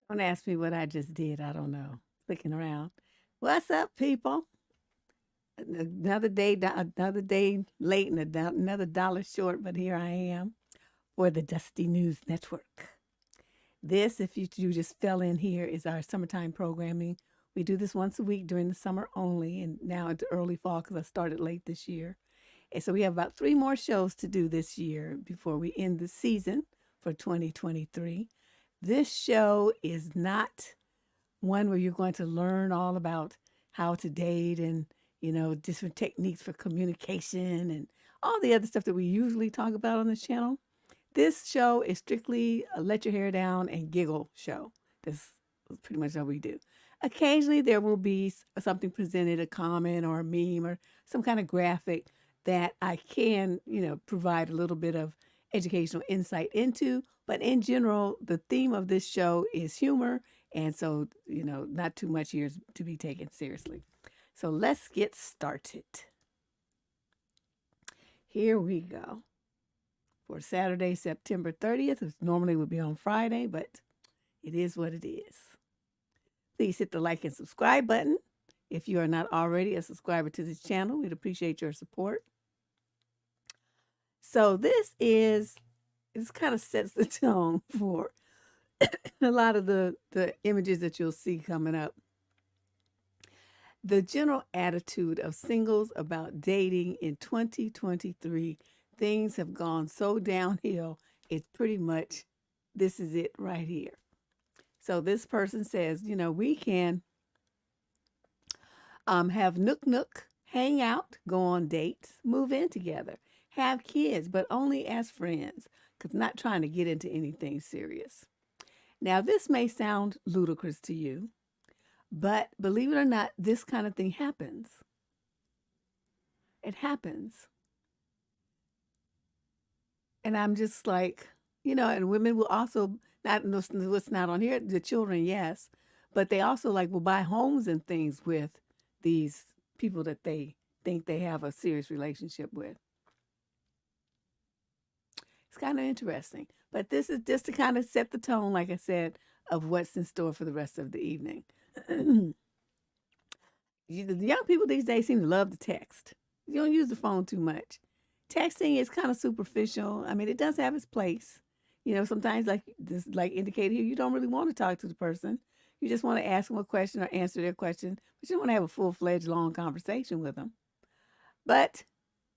Don't ask me what I just did. I don't know. Clicking around. What's up, people? Another day late and another dollar short, but here I am for the Dusty News Network. This, if you just fell in here, is our summertime programming. We do this once a week during the summer only, and now into early fall because I started late this year. And so we have about 3 more shows to do this year before we end the season for 2023. This show is not one where you're going to learn all about how to date and, different techniques for communication and all the other stuff that we usually talk about on this channel. This show is strictly a let your hair down and giggle show. That's pretty much all we do. Occasionally there will be something presented, a comment or a meme or some kind of graphic that I can, provide a little bit of educational insight into. But in general, the theme of this show is humor. And so, not too much here to be taken seriously. So let's get started. Here we go. For Saturday, September 30th, which normally would be on Friday, but it is what it is. Please hit the like and subscribe button. If you are not already a subscriber to this channel, we'd appreciate your support. So this kind of sets the tone for a lot of the images that you'll see coming up. The general attitude of singles about dating in 2023, things have gone so downhill. It's pretty much, this is it right here. So this person says, we can have nook, hang out, go on dates, move in together, have kids, but only as friends, because not trying to get into anything serious. Now, this may sound ludicrous to you, but believe it or not, this kind of thing happens. It happens. And I'm just like, and women will also, what's not on here, the children, yes, but they also will buy homes and things with these people that they think they have a serious relationship with. It's kind of interesting. But this is just to kind of set the tone, like I said, of what's in store for the rest of the evening. The young people these days seem to love to text. You don't use the phone too much. Texting is kind of superficial. I mean, it does have its place. Sometimes like indicated here, you don't really want to talk to the person. You just want to ask them a question or answer their question, but you don't want to have a full-fledged long conversation with them. But,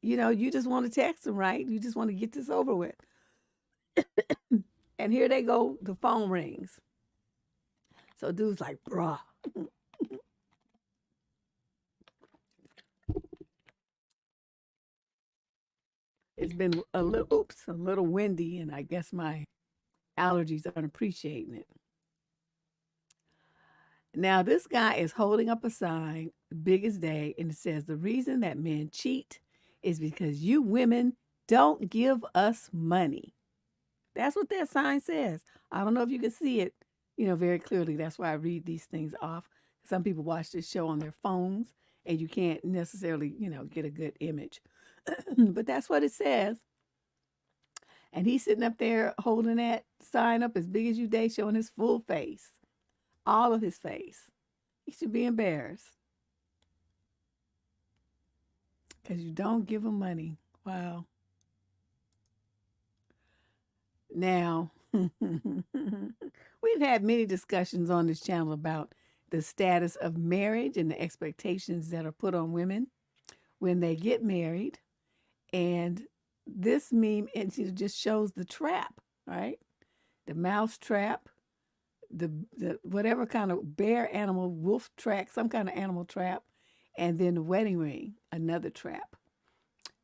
you just want to text them, right? You just want to get this over with. And here they go, the phone rings. So dude's like, bruh. It's been a little windy, and I guess my allergies aren't appreciating it. Now, this guy is holding up a sign, big as day, and it says, the reason that men cheat is because you women don't give us money. That's what that sign says. I don't know if you can see it, very clearly. That's why I read these things off. Some people watch this show on their phones, and you can't necessarily, get a good image. But that's what it says. And he's sitting up there holding that sign up as big as you day, showing his full face, all of his face. He should be embarrassed because you don't give him money. Wow. Now, we've had many discussions on this channel about the status of marriage and the expectations that are put on women when they get married. And this meme, it just shows the trap, right? The mouse trap, the whatever kind of bear animal, wolf trap, some kind of animal trap, and then the wedding ring, another trap.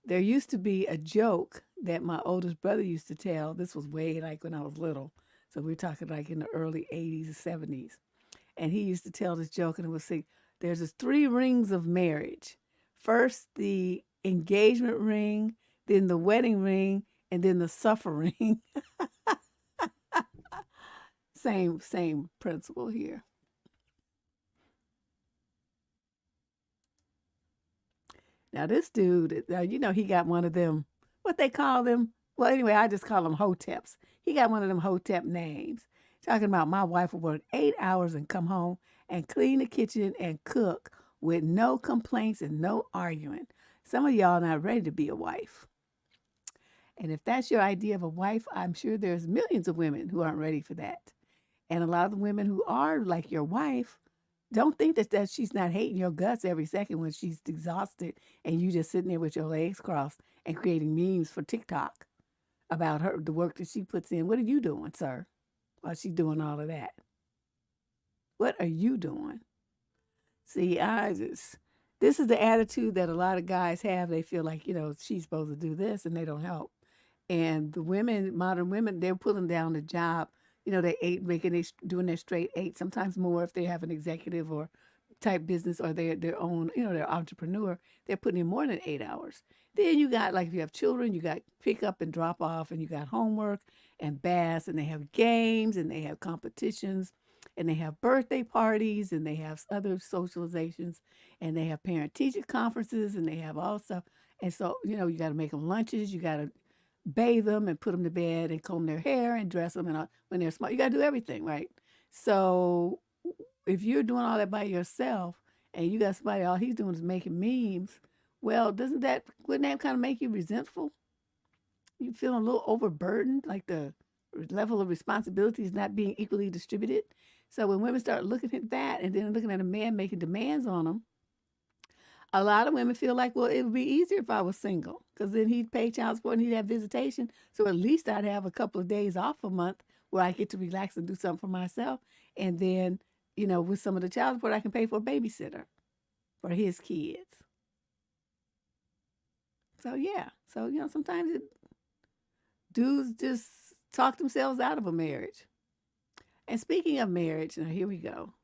There used to be a joke that my oldest brother used to tell. This was way like when I was little. So we're talking like in the early 80s and 70s. And he used to tell this joke and it would say, there's this 3 rings of marriage. First, the engagement ring, then the wedding ring, and then the suffering. Same principle here. Now this dude, he got one of them, what they call them? Well, anyway, I just call them hoteps. He got one of them hotep names. Talking about my wife would work 8 hours and come home and clean the kitchen and cook with no complaints and no arguing. Some of y'all not ready to be a wife. And if that's your idea of a wife, I'm sure there's millions of women who aren't ready for that. And a lot of the women who are like your wife, don't think that she's not hating your guts every second when she's exhausted and you just sitting there with your legs crossed and creating memes for TikTok about her, the work that she puts in. What are you doing, sir, while she's doing all of that? What are you doing? See, this is the attitude that a lot of guys have. They feel like, she's supposed to do this and they don't help. And the women, modern women, they're pulling down the job. They doing their straight 8, sometimes more if they have an executive or type business or they're their own, they're entrepreneur. They're putting in more than 8 hours. Then you got, like, if you have children, you got pick up and drop off, and you got homework and baths, and they have games, and they have competitions, and they have birthday parties, and they have other socializations, and they have parent-teacher conferences, and they have all stuff. And so, you got to make them lunches. You got to bathe them and put them to bed and comb their hair and dress them. And when they're small, you got to do everything, right? So if you're doing all that by yourself and you got somebody, all he's doing is making memes, well, wouldn't that kind of make you resentful? You feel a little overburdened, like the level of responsibility is not being equally distributed. So when women start looking at that and then looking at a man making demands on them, a lot of women feel like, well, it would be easier if I was single because then he'd pay child support and he'd have visitation. So at least I'd have a couple of days off a month where I get to relax and do something for myself. And then, with some of the child support, I can pay for a babysitter for his kids. So, yeah. So, sometimes dudes just talk themselves out of a marriage. And speaking of marriage, now here we go.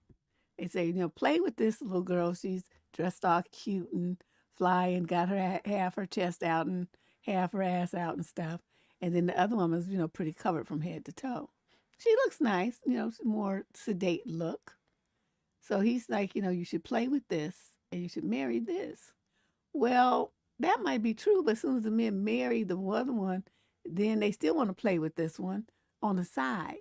They say, play with this little girl. She's dressed all cute and fly and got her half her chest out and half her ass out and stuff. And then the other woman's, pretty covered from head to toe. She looks nice, more sedate look. So he's like, you should play with this and you should marry this. Well, that might be true, but as soon as the men marry the other one, then they still want to play with this one on the side.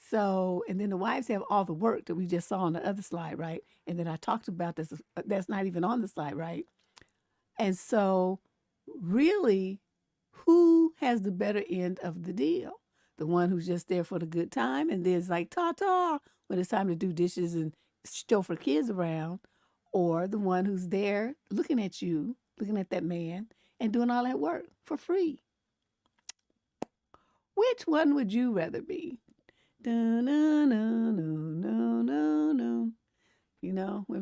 So, and then the wives have all the work that we just saw on the other slide, right? And then I talked about this, that's not even on the slide, right? And so, really, who has the better end of the deal? The one who's just there for the good time and then it's like, ta-ta, when it's time to do dishes and chauffeur kids around, or the one who's there looking at you, looking at that man, and doing all that work for free? Which one would you rather be? Women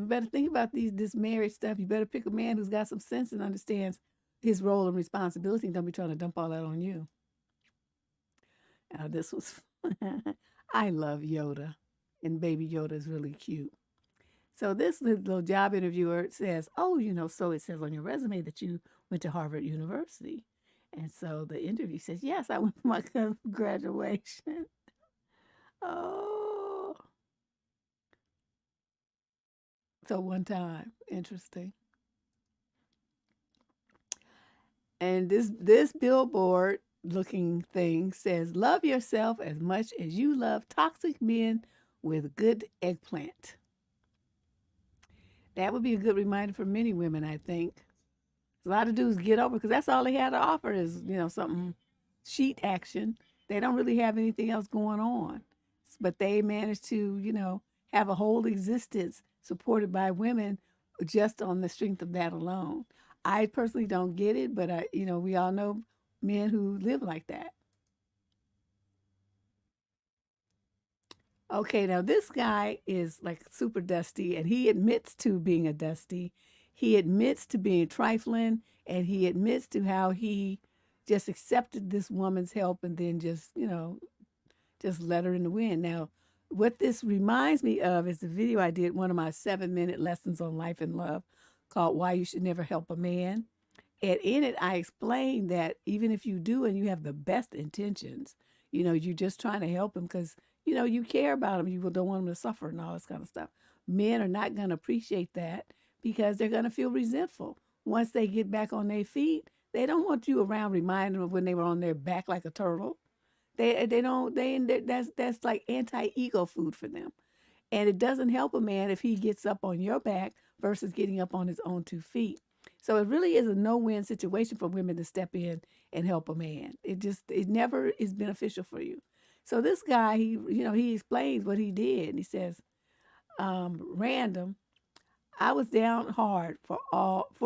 better think about this marriage stuff. You better pick a man who's got some sense and understands his role and responsibility and don't be trying to dump all that on you. Now, this was, I love Yoda, and baby Yoda is really cute. So this little job interviewer says, oh, so it says on your resume that you went to Harvard University. And so the interview says, yes, I went for my cousin's graduation. Oh. So one time, interesting. And this billboard looking thing says, love yourself as much as you love toxic men with good eggplant. That would be a good reminder for many women, I think. A lot of dudes get over because that's all they had to offer is, something sheet action. They don't really have anything else going on. But they manage to, have a whole existence supported by women just on the strength of that alone. I personally don't get it, but we all know men who live like that. Okay, now this guy is like super dusty, and he admits to being a dusty. He admits to being trifling, and he admits to how he just accepted this woman's help and then just let her in the wind. Now, what this reminds me of is the video I did, one of my 7-minute lessons on life and love called Why You Should Never Help a Man. And in it, I explained that even if you do and you have the best intentions, you're just trying to help him because, you care about him. You don't want him to suffer and all this kind of stuff. Men are not going to appreciate that because they're going to feel resentful. Once they get back on their feet, they don't want you around reminding them of when they were on their back like a turtle. That's like anti-ego food for them. And it doesn't help a man if he gets up on your back versus getting up on his own 2 feet. So it really is a no-win situation for women to step in and help a man. It never is beneficial for you. So this guy, he explains what he did. And he says, random, I was down hard for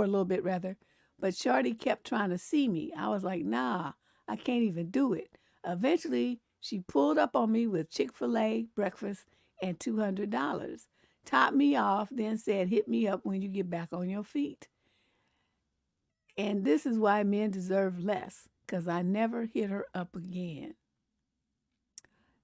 a little bit rather, but Shorty kept trying to see me. I was like, nah, I can't even do it. Eventually, she pulled up on me with Chick-fil-A breakfast and $200. Topped me off, then said, hit me up when you get back on your feet. And this is why men deserve less, because I never hit her up again.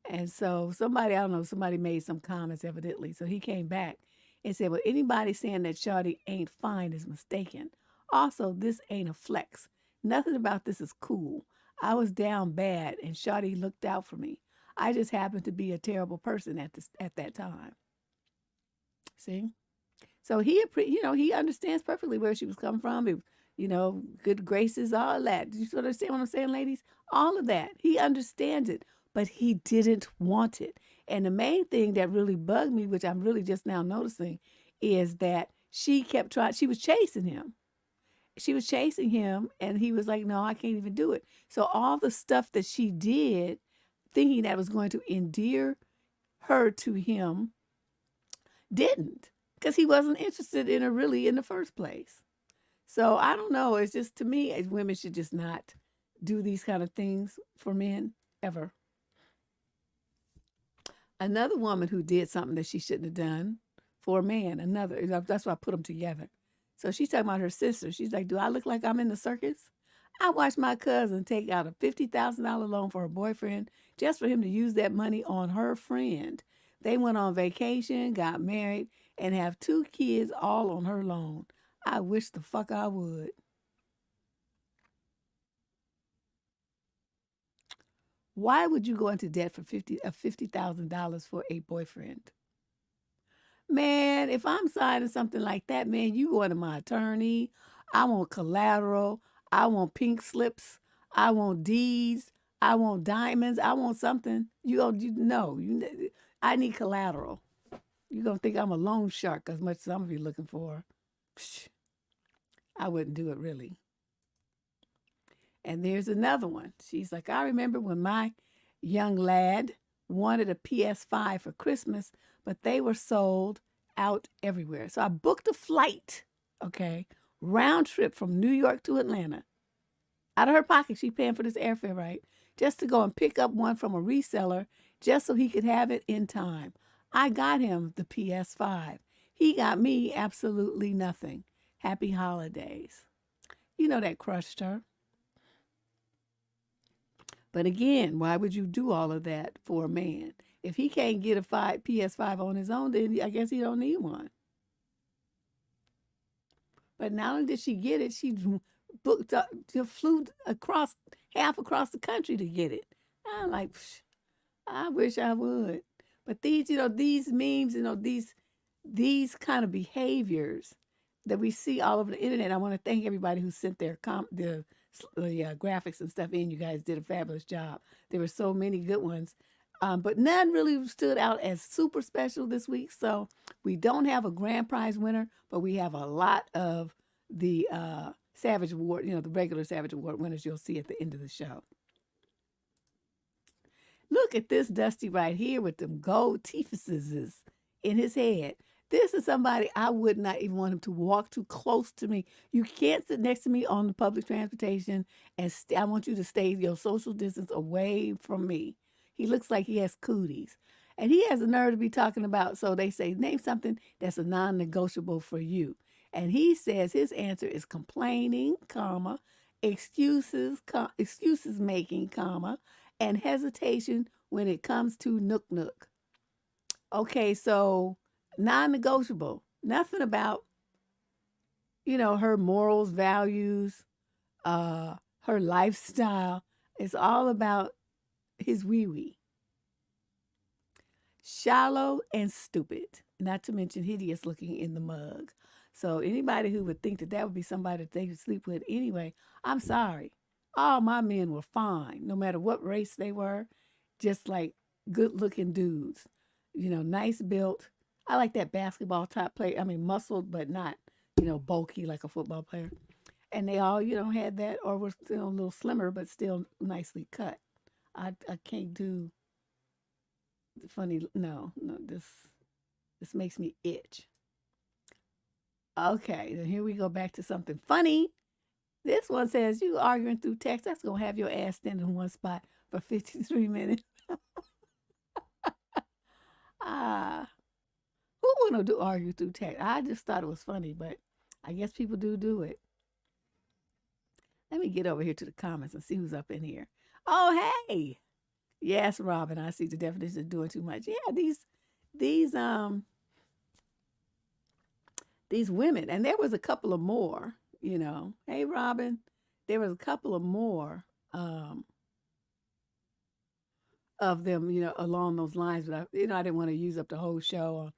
And so somebody made some comments evidently. So he came back and said, well, anybody saying that Shawty ain't fine is mistaken. Also, this ain't a flex. Nothing about this is cool. I was down bad and Shawty looked out for me. I just happened to be a terrible person at that time. See? So he understands perfectly where she was coming from. Good graces, all that. Do you understand what I'm saying, ladies? All of that. He understands it, but he didn't want it. And the main thing that really bugged me, which I'm really just now noticing, is that she kept trying, she was chasing him. She was chasing him, and he was like, no, I can't even do it. So all the stuff that she did, thinking that was going to endear her to him, didn't, because he wasn't interested in her really in the first place. So I don't know. It's just, to me, women should just not do these kind of things for men ever. Another woman who did something that she shouldn't have done for a man, that's why I put them together. So she's talking about her sister. She's like, do I look like I'm in the circus? I watched my cousin take out a $50,000 loan for her boyfriend just for him to use that money on her friend. They went on vacation, got married, and have 2 kids all on her loan. I wish the fuck I would. Why would you go into debt for $50,000 for a boyfriend? Man, if I'm signing something like that, man, you going to my attorney. I want collateral. I want pink slips. I want D's. I want diamonds. I want something. I need collateral. You're going to think I'm a loan shark as much as I'm going to be looking for. Psh, I wouldn't do it really. And there's another one. She's like, I remember when my young lad wanted a PS5 for Christmas, but they were sold out everywhere. So I booked a flight, round trip from New York to Atlanta. Out of her pocket, she paying for this airfare, right? Just to go and pick up one from a reseller just so he could have it in time. I got him the PS5. He got me absolutely nothing. Happy holidays. That crushed her. But again, why would you do all of that for a man? If he can't get a PS5 on his own, then I guess he don't need one. But not only did she get it, she flew half across the country to get it. I'm like, I wish I would. But these memes, these kind of behaviors that we see all over the internet. I want to thank everybody who sent their graphics and stuff in. You guys did a fabulous job. There were so many good ones, but none really stood out as super special this week. So we don't have a grand prize winner, but we have a lot of the Savage Award, the regular Savage Award winners you'll see at the end of the show. Look at this Dusty right here with them gold teethuses in his head. This is somebody I would not even want him to walk too close to me. You can't sit next to me on the public transportation, and I want you to stay your social distance away from me. He looks like he has cooties. And he has the nerve to be talking about, so they say, name something that's a non-negotiable for you. And he says his answer is complaining, comma, excuses making, comma, and hesitation when it comes to nook. Okay, so non-negotiable. Nothing about, her morals, values, her lifestyle. It's all about his wee-wee. Shallow and stupid, not to mention hideous looking in the mug. So anybody who would think that would be somebody that they could sleep with anyway, I'm sorry. All my men were fine, no matter what race they were, just like good-looking dudes. Nice built. I like that basketball type player. I mean, muscled, but not, bulky like a football player. And they all, had that, or were still a little slimmer, but still nicely cut. I can't do funny. No, this makes me itch. Okay, then here we go back to something funny. This one says, you arguing through text, that's going to have your ass standing in one spot for 53 minutes. Who want to argue through text? I just thought it was funny, but I guess people do it. Let me get over here to the comments and see who's up in here. Oh, hey. Yes, Robin, I see the definition of doing too much. Yeah, these women, and there was a couple of more, Hey, Robin, there was a couple of more of them, along those lines. But I didn't want to use up the whole show on,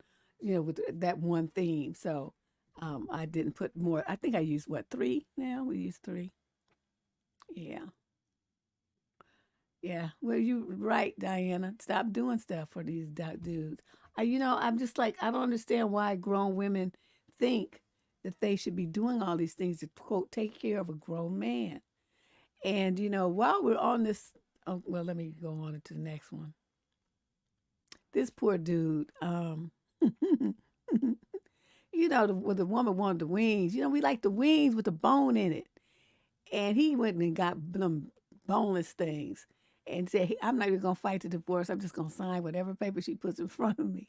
with that one theme. So I didn't put more. I think I used 3 now. We used 3. Yeah. Yeah. Well, you right, Diana. Stop doing stuff for these dudes. I'm just like, I don't understand why grown women think that they should be doing all these things to, quote, take care of a grown man. And, while we're on this, let me go on to the next one. This poor dude, the woman wanted the wings. We like the wings with the bone in it. And he went and got them boneless things and said, I'm not even going to fight the divorce. I'm just going to sign whatever paper she puts in front of me.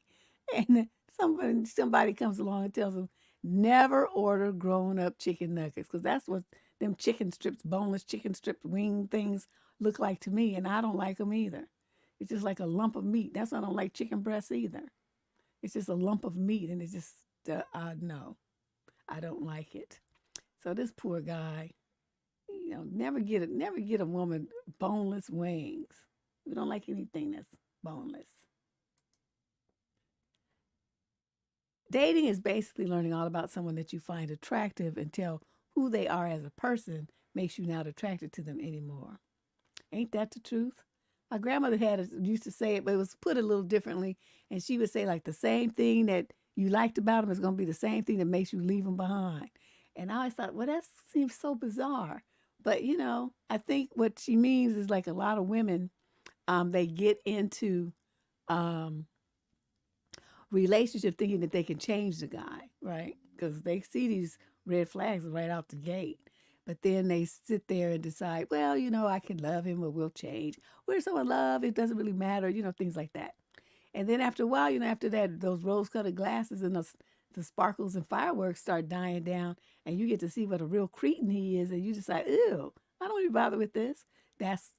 And somebody comes along and tells him, never order grown-up chicken nuggets, because that's what them chicken strips, boneless chicken strips, wing things look like to me, and I don't like them either. It's just like a lump of meat. That's why I don't like chicken breasts either. It's just a lump of meat, and it's just, no, I don't like it. So this poor guy, never get a woman boneless wings. We don't like anything that's boneless. Dating is basically learning all about someone that you find attractive until who they are as a person makes you not attracted to them anymore. Ain't that the truth? My grandmother used to say it, but it was put a little differently. And she would say, like, the same thing that you liked about them is going to be the same thing that makes you leave them behind. And I always thought, well, that seems so bizarre. But, I think what she means is like a lot of women, they get into relationship thinking that they can change the guy, right? Because they see these red flags right out the gate. But then they sit there and decide, well, I can love him or we'll change. We're so in love, it doesn't really matter, things like that. And then after a while, after that, those rose-colored glasses and the sparkles and fireworks start dying down, and you get to see what a real cretin he is, and you decide, ew, I don't want to be bothered with this. That's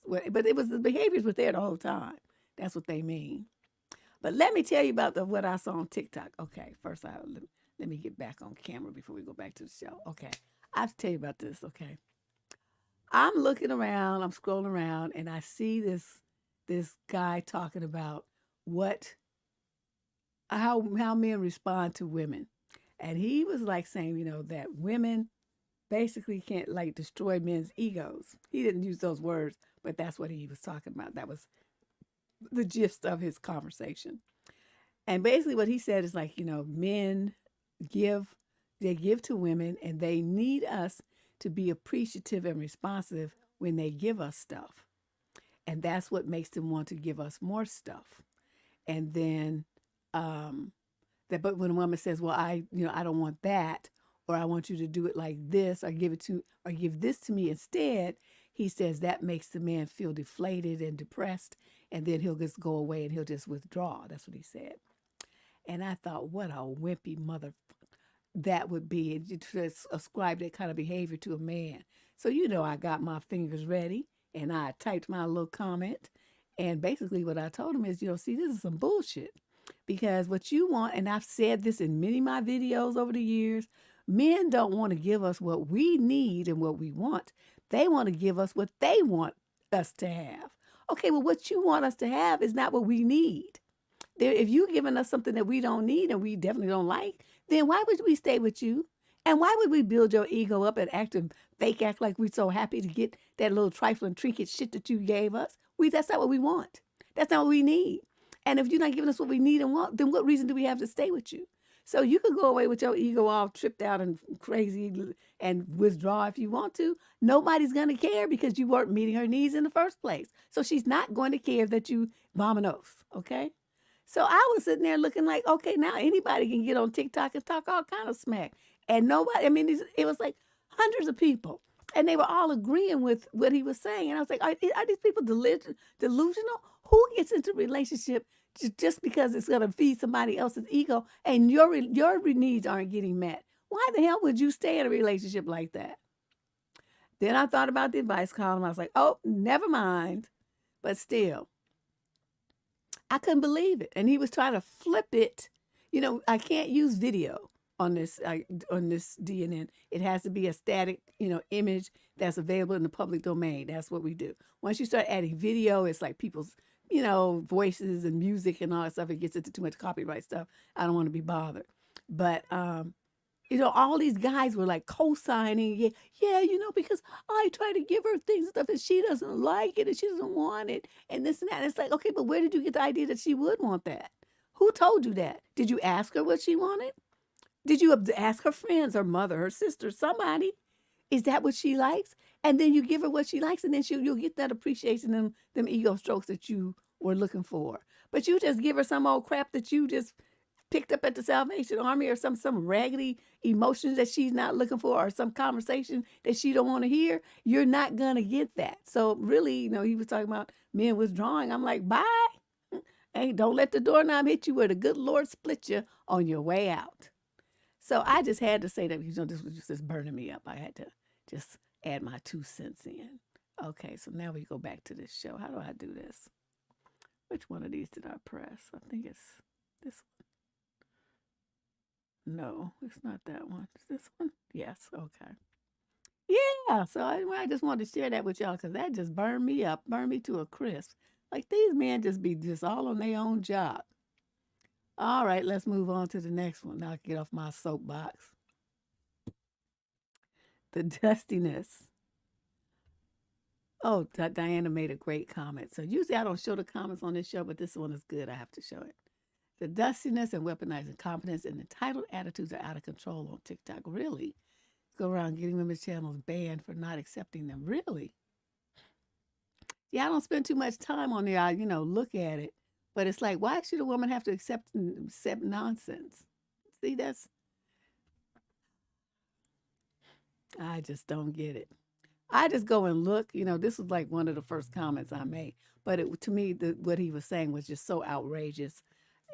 what, but it was the behaviors were there the whole time. That's what they mean. But let me tell you about what I saw on TikTok. Okay, first let me get back on camera before we go back to the show. Okay, I have to tell you about this. Okay, I'm looking around, I'm scrolling around, and I see this guy talking about how men respond to women, and he was like saying, that women basically can't like destroy men's egos. He didn't use those words, but that's what he was talking about. That was the gist of his conversation. And basically what he said is like, men give, they give to women and they need us to be appreciative and responsive when they give us stuff. And that's what makes them want to give us more stuff. And then but when a woman says, well, I don't want that, or I want you to do it like this, or give this to me instead, he says that makes the man feel deflated and depressed, and then he'll just go away and he'll just withdraw. That's what he said. And I thought, what a wimpy mother that would be, to ascribe that kind of behavior to a man. So, I got my fingers ready and I typed my little comment. And basically what I told him is, see, this is some bullshit. Because what you want, and I've said this in many of my videos over the years, men don't want to give us what we need and what we want. They want to give us what they want us to have. Okay, well, what you want us to have is not what we need. If you're giving us something that we don't need and we definitely don't like, then why would we stay with you? And why would we build your ego up and fake act like we're so happy to get that little trifling trinket shit that you gave us? That's not what we want. That's not what we need. And if you're not giving us what we need and want, then what reason do we have to stay with you? So you could go away with your ego all tripped out and crazy and withdraw if you want to. Nobody's going to care because you weren't meeting her needs in the first place. So she's not going to care that you vominos, okay? So I was sitting there looking like, okay, now anybody can get on TikTok and talk all kind of smack. And nobody, it was like hundreds of people. And they were all agreeing with what he was saying. And I was like, are these people delusional? Who gets into a relationship just because it's going to feed somebody else's ego and your needs aren't getting met? Why the hell would you stay in a relationship like that? Then I thought about the advice column. I was like, oh, never mind. But still, I couldn't believe it. And he was trying to flip it. I can't use video on this DNN. It has to be a static, image that's available in the public domain. That's what we do. Once you start adding video, it's like people's, voices and music and all that stuff. It gets into too much copyright stuff. I don't want to be bothered. But, all these guys were like co-signing. Yeah, because I try to give her things and stuff and she doesn't like it and she doesn't want it and this and that. And it's like, okay, but where did you get the idea that she would want that? Who told you that? Did you ask her what she wanted? Did you ask her friends, her mother, her sister, somebody? Is that what she likes? And then you give her what she likes, and then you'll get that appreciation and them ego strokes that you were looking for. But you just give her some old crap that you just picked up at the Salvation Army, or some raggedy emotions that she's not looking for, or some conversation that she don't want to hear. You're not gonna get that. So really, he was talking about men withdrawing. I'm like, bye. Hey, don't let the doorknob hit you where the good Lord split you on your way out. So I just had to say that because this was just burning me up. I had to just add my 2 cents in. Okay, so now we go back to this show. How do I do this? Which one of these did I press? I think it's this one. No, it's not that one. It's this one? Yes, okay. Yeah, so I just wanted to share that with y'all because that just burned me up, burned me to a crisp. Like these men just be just all on their own job. All right, let's move on to the next one. Now I can get off my soapbox. The dustiness. Oh, Diana made a great comment. So usually I don't show the comments on this show, but this one is good. I have to show it. The dustiness and weaponizing confidence and entitled attitudes are out of control on TikTok. Really? Go around getting women's channels banned for not accepting them. Really? Yeah, I don't spend too much time on there. I, look at it. But it's like, why should a woman have to accept nonsense? See, I just don't get it. I just go and look. This was like one of the first comments I made. But to me, what he was saying was just so outrageous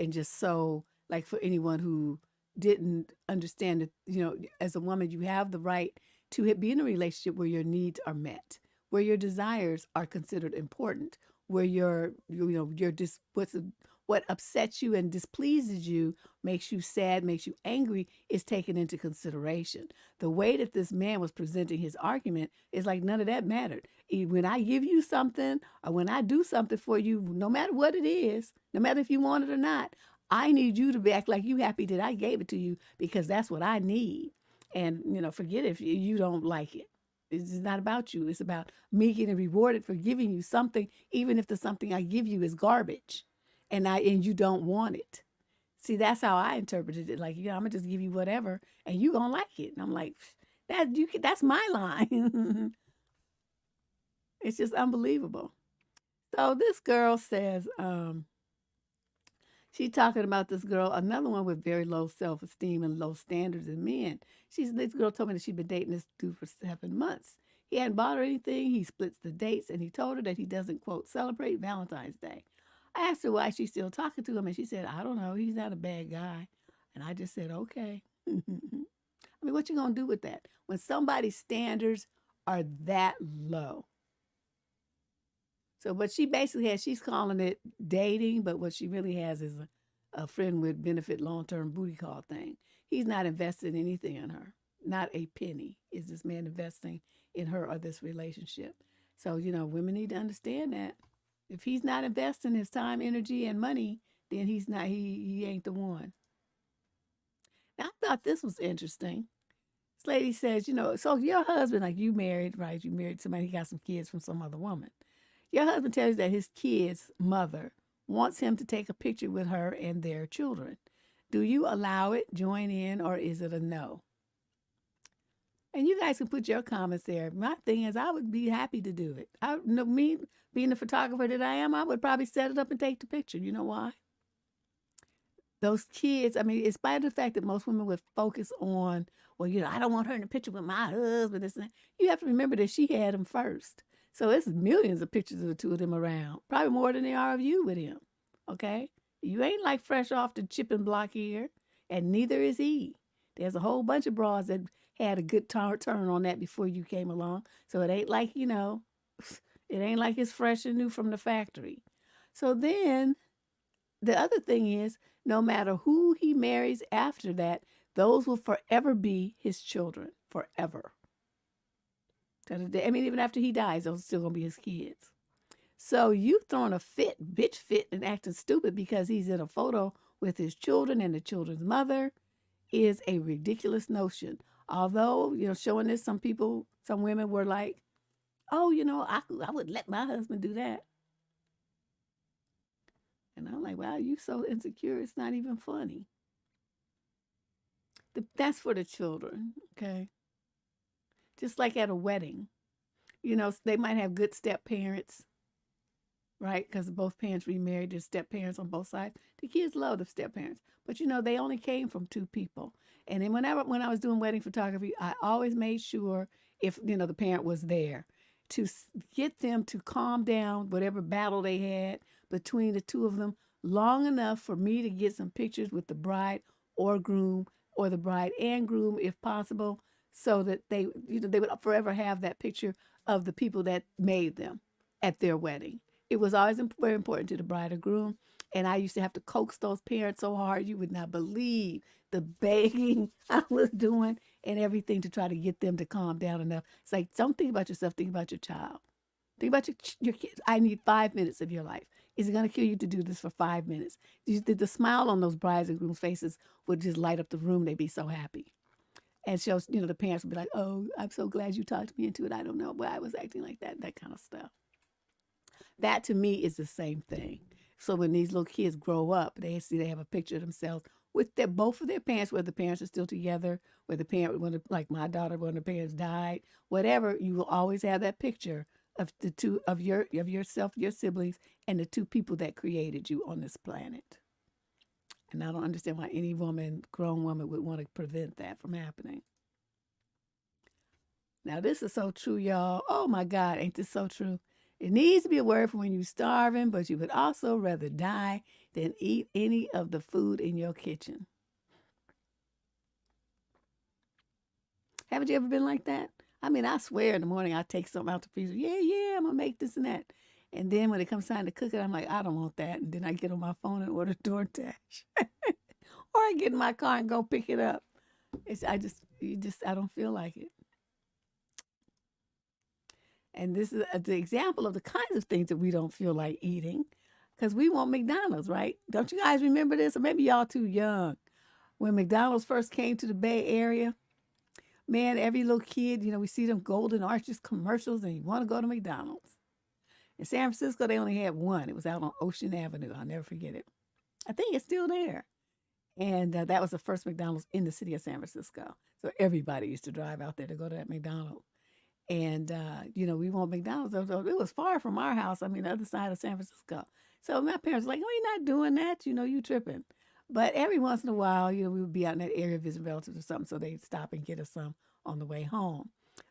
and just so, like, for anyone who didn't understand that, as a woman, you have the right to be in a relationship where your needs are met, where your desires are considered important, where what upsets you and displeases you, makes you sad, makes you angry, is taken into consideration. The way that this man was presenting his argument is like none of that mattered. When I give you something or when I do something for you, no matter what it is, no matter if you want it or not, I need you to act like you happy that I gave it to you because that's what I need. And, forget if you don't like it. It's not about you. It's about me getting rewarded for giving you something, even if the something I give you is garbage and you don't want it. See, that's how I interpreted it. Like, I'm gonna just give you whatever and you gonna like it. And I'm like, that's my line. It's just unbelievable. So this girl says, she's talking about this girl, another one with very low self-esteem and low standards in men. This girl told me that she'd been dating this dude for 7 months. He hadn't bought her anything. He splits the dates, and he told her that he doesn't, quote, celebrate Valentine's Day. I asked her why she's still talking to him, and she said, I don't know. He's not a bad guy. And I just said, okay. I mean, what you gonna do with that? When somebody's standards are that low. So what she basically has, she's calling it dating, but what she really has is a friend with benefit long-term booty call thing. He's not invested anything in her. Not a penny is this man investing in her or this relationship. So, women need to understand that. If he's not investing his time, energy, and money, then he ain't the one. Now, I thought this was interesting. This lady says, so your husband, like you married, right? You married somebody, he got some kids from some other woman. Your husband tells you that his kid's mother wants him to take a picture with her and their children. Do you allow it, join in, or is it a no? And you guys can put your comments there. My thing is, I would be happy to do it. Me being the photographer that I am, I would probably set it up and take the picture. You know why? Those kids, I mean, in spite of the fact that most women would focus on, well, I don't want her in the picture with my husband. This and that. You have to remember that she had him first. So it's millions of pictures of the two of them around. Probably more than there are of you with him. Okay? You ain't like fresh off the chipping block here. And neither is he. There's a whole bunch of bras that had a good turn on that before you came along. So it ain't like, it ain't like it's fresh and new from the factory. So then the other thing is, no matter who he marries after that, those will forever be his children. Forever. I mean, even after he dies, those are still going to be his kids. So you throwing a bitch fit, and acting stupid because he's in a photo with his children and the children's mother is a ridiculous notion. Although, showing this, some women were like, oh, I would let my husband do that. And I'm like, wow, you so insecure, it's not even funny. That's for the children, okay? Just like at a wedding. They might have good step parents, right? Because both parents remarried, there's step parents on both sides. The kids love the step parents. But, they only came from two people. And then when I was doing wedding photography, I always made sure if, the parent was there to get them to calm down whatever battle they had between the two of them long enough for me to get some pictures with the bride or groom or the bride and groom if possible, so that they would forever have that picture of the people that made them at their wedding. It was always very important to the bride or groom. And I used to have to coax those parents so hard, you would not believe the begging I was doing and everything to try to get them to calm down enough. It's like, don't think about yourself, think about your child. Think about your kids. I need 5 minutes of your life. Is it going to kill you to do this for 5 minutes? The smile on those brides and grooms' faces would just light up the room. They'd be so happy. And so, the parents would be like, oh, I'm so glad you talked me into it. I don't know why I was acting like that kind of stuff. That to me is the same thing. So when these little kids grow up, they have a picture of themselves with both of their parents, whether the parents are still together, where the parent, like my daughter, when the parents died, whatever, you will always have that picture of the two of yourself, your siblings, and the two people that created you on this planet. And I don't understand why any grown woman would want to prevent that from happening. Now, this is so true, y'all. Oh, my God, ain't this so true? It needs to be a word for when you're starving, but you would also rather die than eat any of the food in your kitchen. Haven't you ever been like that? I mean, I swear in the morning I take something out the freezer. Yeah, I'm going to make this and that. And then when it comes time to cook it, I'm like, I don't want that. And then I get on my phone and order DoorDash. Or I get in my car and go pick it up. I don't feel like it. And this is the example of the kinds of things that we don't feel like eating because we want McDonald's, right? Don't you guys remember this? Or maybe y'all too young. When McDonald's first came to the Bay Area, Man, every little kid, we see them Golden Arches commercials and you want to go to McDonald's. In San Francisco, they only had one. It was out on Ocean Avenue. I'll never forget it. I think it's still there. And that was the first McDonald's in the city of San Francisco. So everybody used to drive out there to go to that McDonald's. And, we want McDonald's. It was far from our house. I mean, the other side of San Francisco. So my parents were like, oh, you're not doing that. You tripping. But every once in a while, we would be out in that area visiting relatives or something. So they'd stop and get us some on the way home.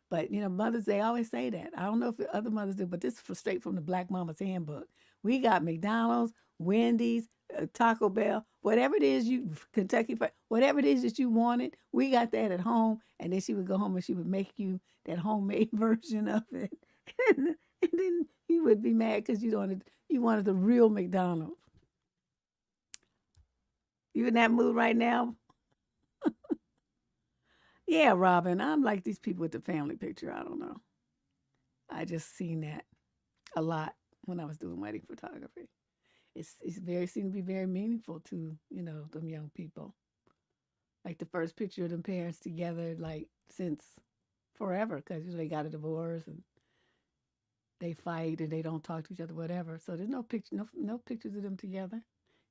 But, mothers, they always say that. I don't know if other mothers do, but this is straight from the Black Mama's Handbook. We got McDonald's, Wendy's, Taco Bell, whatever it is Kentucky Fried, whatever it is that you wanted, we got that at home. And then she would go home and she would make you that homemade version of it. And then you would be mad because you wanted the real McDonald's. You in that mood right now? Yeah, Robin, I'm like these people with the family picture. I don't know. I just seen that a lot when I was doing wedding photography. It's seemed to be very meaningful to, them young people. Like the first picture of them parents together, like since forever, because they got a divorce and they fight and they don't talk to each other, whatever. So there's no pictures of them together.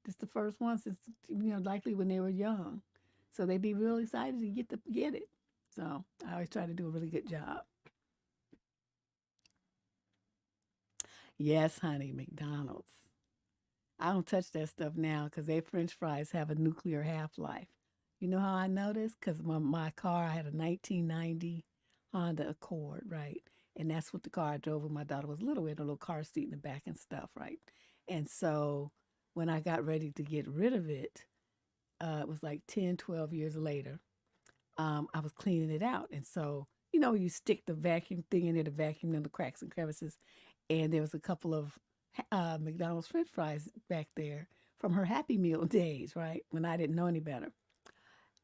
This the first one since, likely when they were young. So they'd be real excited to get it. So I always try to do a really good job. Yes, honey, McDonald's. I don't touch that stuff now because their French fries have a nuclear half-life. You know how I know this? Because my car, I had a 1990 Honda Accord, right? And that's what the car I drove when my daughter was little. We had a little car seat in the back and stuff, right? And so when I got ready to get rid of it, it was like 10, 12 years later, I was cleaning it out. And so, you stick the vacuum thing in there, the vacuum in the cracks and crevices. And there was a couple of McDonald's French fries back there from her Happy Meal days, right? When I didn't know any better.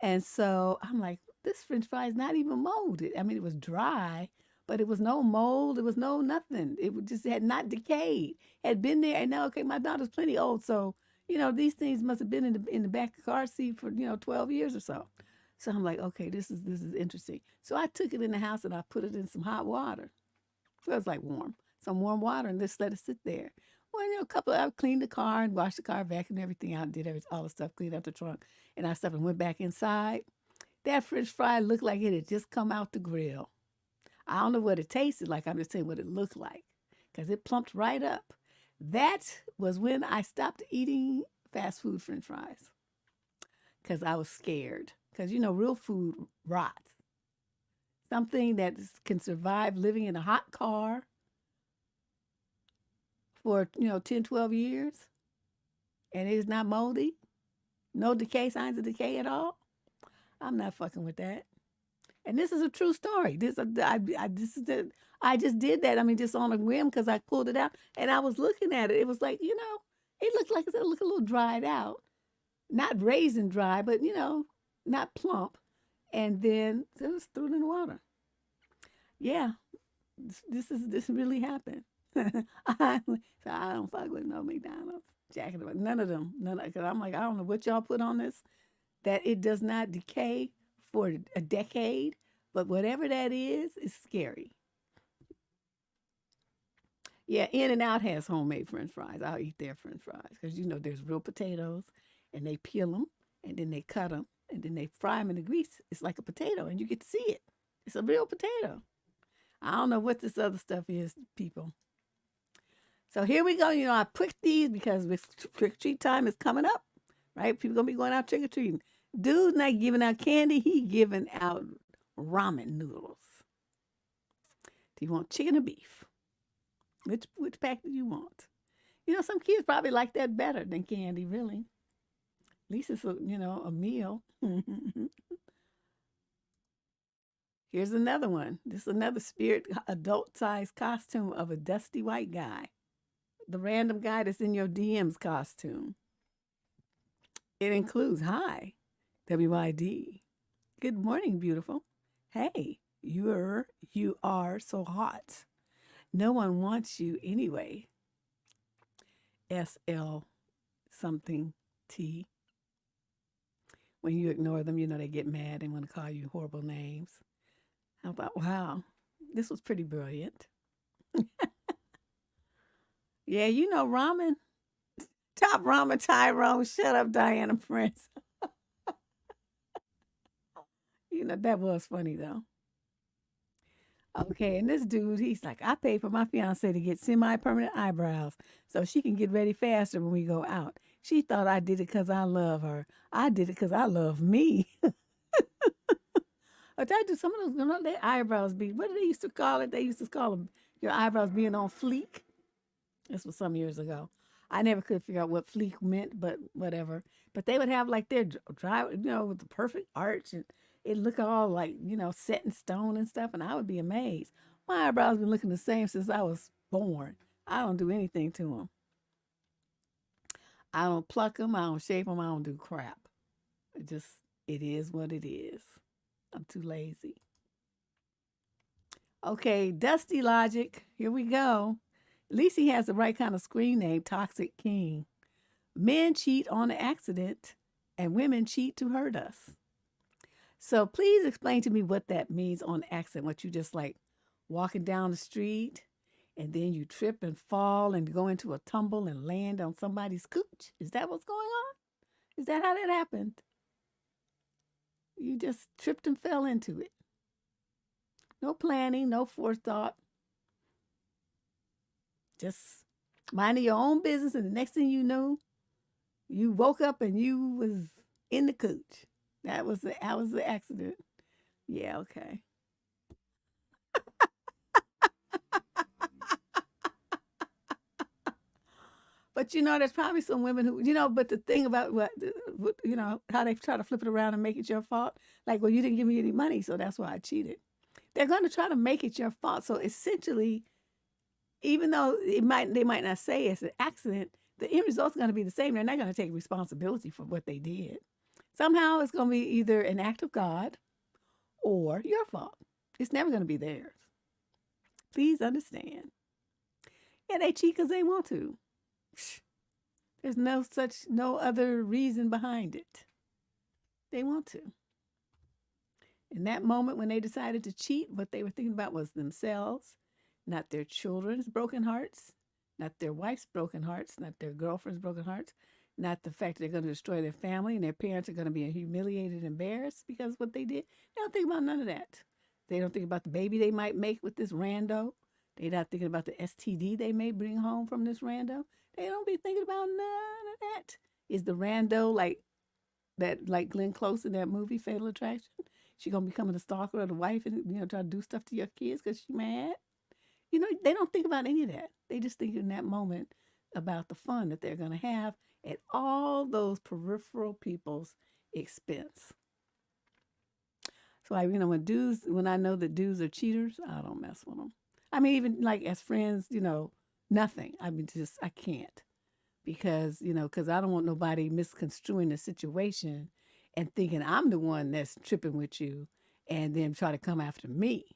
And so I'm like, this French fry is not even molded. I mean, it was dry, but it was no mold. It was no nothing. It just had not decayed. Had been there. And now, okay, my daughter's plenty old. So, these things must have been in the back of the car seat for, 12 years or so. So I'm like, okay, this is interesting. So I took it in the house and I put it in some hot water. It was like some warm water, and just let it sit there. Well, I cleaned the car and washed the car, vacuumed everything out, did all the stuff, cleaned up the trunk and stuff, and went back inside. That French fry looked like it had just come out the grill. I don't know what it tasted like. I'm just saying what it looked like because it plumped right up. That was when I stopped eating fast food French fries because I was scared. Because, real food rots. Something that can survive living in a hot car for, 10, 12 years, and it is not moldy, no decay, signs of decay at all. I'm not fucking with that. And this is a true story. I just did that. I mean, just on a whim because I pulled it out and I was looking at it. It was like, it looked like it looked a little dried out, not raisin dry, but not plump. And then it was threw it in the water. Yeah, this really happened. So I don't fuck with no McDonald's, none of them. Because I'm like, I don't know what y'all put on this, that it does not decay for a decade, but whatever that is scary. Yeah, In-N-Out has homemade French fries. I'll eat their French fries because there's real potatoes, and they peel them, and then they cut them, and then they fry them in the grease. It's like a potato, and you get to see it. It's a real potato. I don't know what this other stuff is, people. So here we go. I picked these because trick-or-treat time is coming up, right? People going to be going out trick-or-treating. Dude's not giving out candy. He giving out ramen noodles. Do you want chicken or beef? Which pack do you want? Some kids probably like that better than candy, really. At least it's a meal. Here's another one. This is another spirit adult-sized costume of a dusty white guy. The random guy that's in your DM's costume. It includes, hi, WYD. Good morning, beautiful. Hey, you are so hot. No one wants you anyway. SL something T. When you ignore them, they get mad and want to call you horrible names. I thought, wow, this was pretty brilliant. Yeah, you know ramen. Top ramen Tyrone. Shut up, Diana Prince. You know, that was funny though. Okay, and this dude, he's like, I paid for my fiance to get semi-permanent eyebrows so she can get ready faster when we go out. She thought I did it because I love her. I did it because I love me. I told you some of those, you know, their eyebrows be, what did they used to call it? They used to call them your eyebrows being on fleek. This was some years ago. I never could figure out what fleek meant, but whatever. But they would have like their dry, you know, with the perfect arch, and it look all like, you know, set in stone and stuff. And I would be amazed. My eyebrows been looking the same since I was born. I don't do anything to them. I don't pluck them. I don't shape them. I don't do crap. It just, it is what it is. I'm too lazy. Okay, Dusty Logic. Here we go. At least he has the right kind of screen name, Toxic King. Men cheat on accident and women cheat to hurt us. So please explain to me what that means on accident. What you just like walking down the street and then you trip and fall and go into a tumble and land on somebody's cooch. Is that what's going on? Is that how that happened? You just tripped and fell into it. No planning, no forethought. Just minding your own business, and the next thing you knew, you woke up and you was in the cooch. That was the accident. Yeah, okay. But you know, there's probably some women who, you know, but the thing about what you know, how they try to flip it around and make it your fault. Like, well, you didn't give me any money, so that's why I cheated. They're going to try to make it your fault. So essentially, even though they might not say it's an accident, the end result's going to be the same. They're not going to take responsibility for what they did. Somehow it's going to be either an act of God or your fault. It's never going to be theirs. Please understand. Yeah, they cheat because they want to. There's no other reason behind it. They want to. In that moment when they decided to cheat, what they were thinking about was themselves, not their children's broken hearts, not their wife's broken hearts, not their girlfriend's broken hearts, not the fact that they're going to destroy their family and their parents are going to be humiliated and embarrassed because of what they did. They don't think about none of that. They don't think about the baby they might make with this rando. They're not thinking about the STD they may bring home from this rando. They don't be thinking about none of that. Is the rando like that, like Glenn Close in that movie, Fatal Attraction? She gonna become a stalker of the wife and, you know, try to do stuff to your kids because she mad? You know, they don't think about any of that. They just think in that moment about the fun that they're gonna have at all those peripheral people's expense. So you know, when I know that dudes are cheaters, I don't mess with them. I mean, even like as friends, you know, nothing. I mean, just I can't because I don't want nobody misconstruing the situation and thinking I'm the one that's tripping with you, and then try to come after me.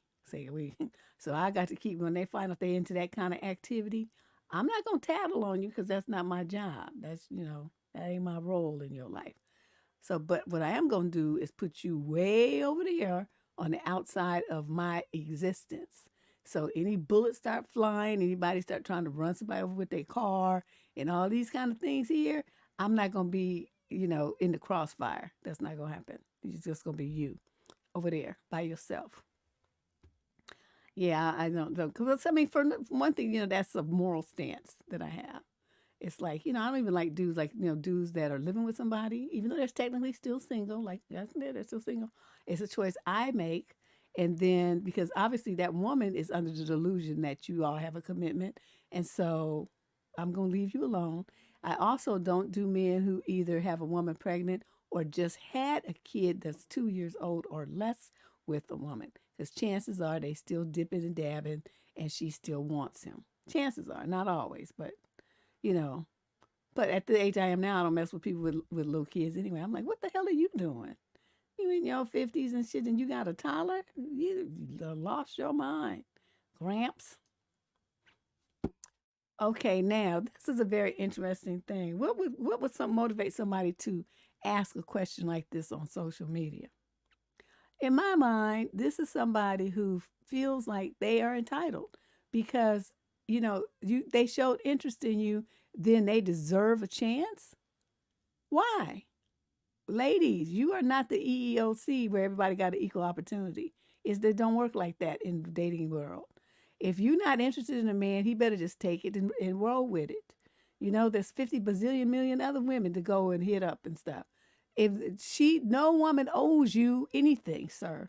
So I got to keep when they find out they're into that kind of activity. I'm not gonna tattle on you because that's not my job. That's that ain't my role in your life. So, but what I am gonna do is put you way over there on the outside of my existence. So any bullets start flying, anybody start trying to run somebody over with their car and all these kind of things here, I'm not going to be, in the crossfire. That's not going to happen. It's just going to be you over there by yourself. Yeah, I don't know. Because, I mean, for one thing, that's a moral stance that I have. It's like, I don't even like dudes dudes that are living with somebody, even though they're technically still single, like that's it, they're still single. It's a choice I make. And then because obviously that woman is under the delusion that you all have a commitment. And so I'm going to leave you alone. I also don't do men who either have a woman pregnant or just had a kid that's 2 years old or less with a woman. Because chances are they still dipping and dabbing and she still wants him. Chances are, not always, but but at the age I am now, I don't mess with people with little kids anyway. I'm like, what the hell are you doing? You in your 50s and shit and you got a toddler? You lost your mind. Gramps. Okay, now this is a very interesting thing. What would motivate somebody to ask a question like this on social media? In my mind, this is somebody who feels like they are entitled because they showed interest in you, then they deserve a chance. Why? Ladies, you are not the EEOC where everybody got an equal opportunity. It don't work like that in the dating world. If you're not interested in a man, he better just take it and roll with it. There's 50 bazillion million other women to go and hit up and stuff. No woman owes you anything, sir.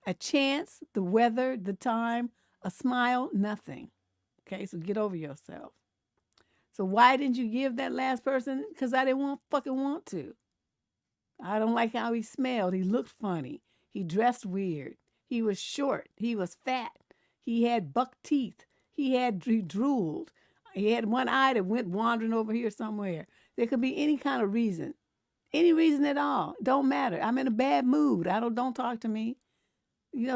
A chance, the weather, the time, a smile, nothing. Okay, so get over yourself. So why didn't you give that last person? Because I didn't fucking want to. I don't like how he smelled. He looked funny. He dressed weird. He was short. He was fat. He had buck teeth. He drooled. He had one eye that went wandering over here somewhere. There could be any kind of reason. Any reason at all. Don't matter. I'm in a bad mood. Don't talk to me.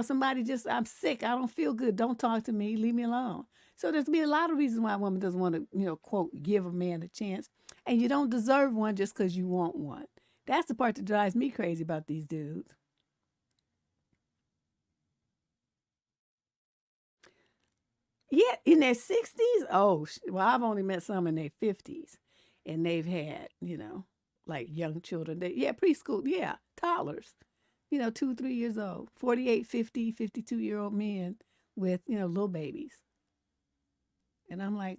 Somebody I'm sick. I don't feel good. Don't talk to me. Leave me alone. So there's be a lot of reasons why a woman doesn't want to, quote, give a man a chance. And you don't deserve one just because you want one. That's the part that drives me crazy about these dudes. Yeah, in their 60s? Oh, well, I've only met some in their 50s. And they've had, like young children. Preschool, toddlers. 2, 3 years old. 48, 50, 52-year-old men with, little babies. And I'm like,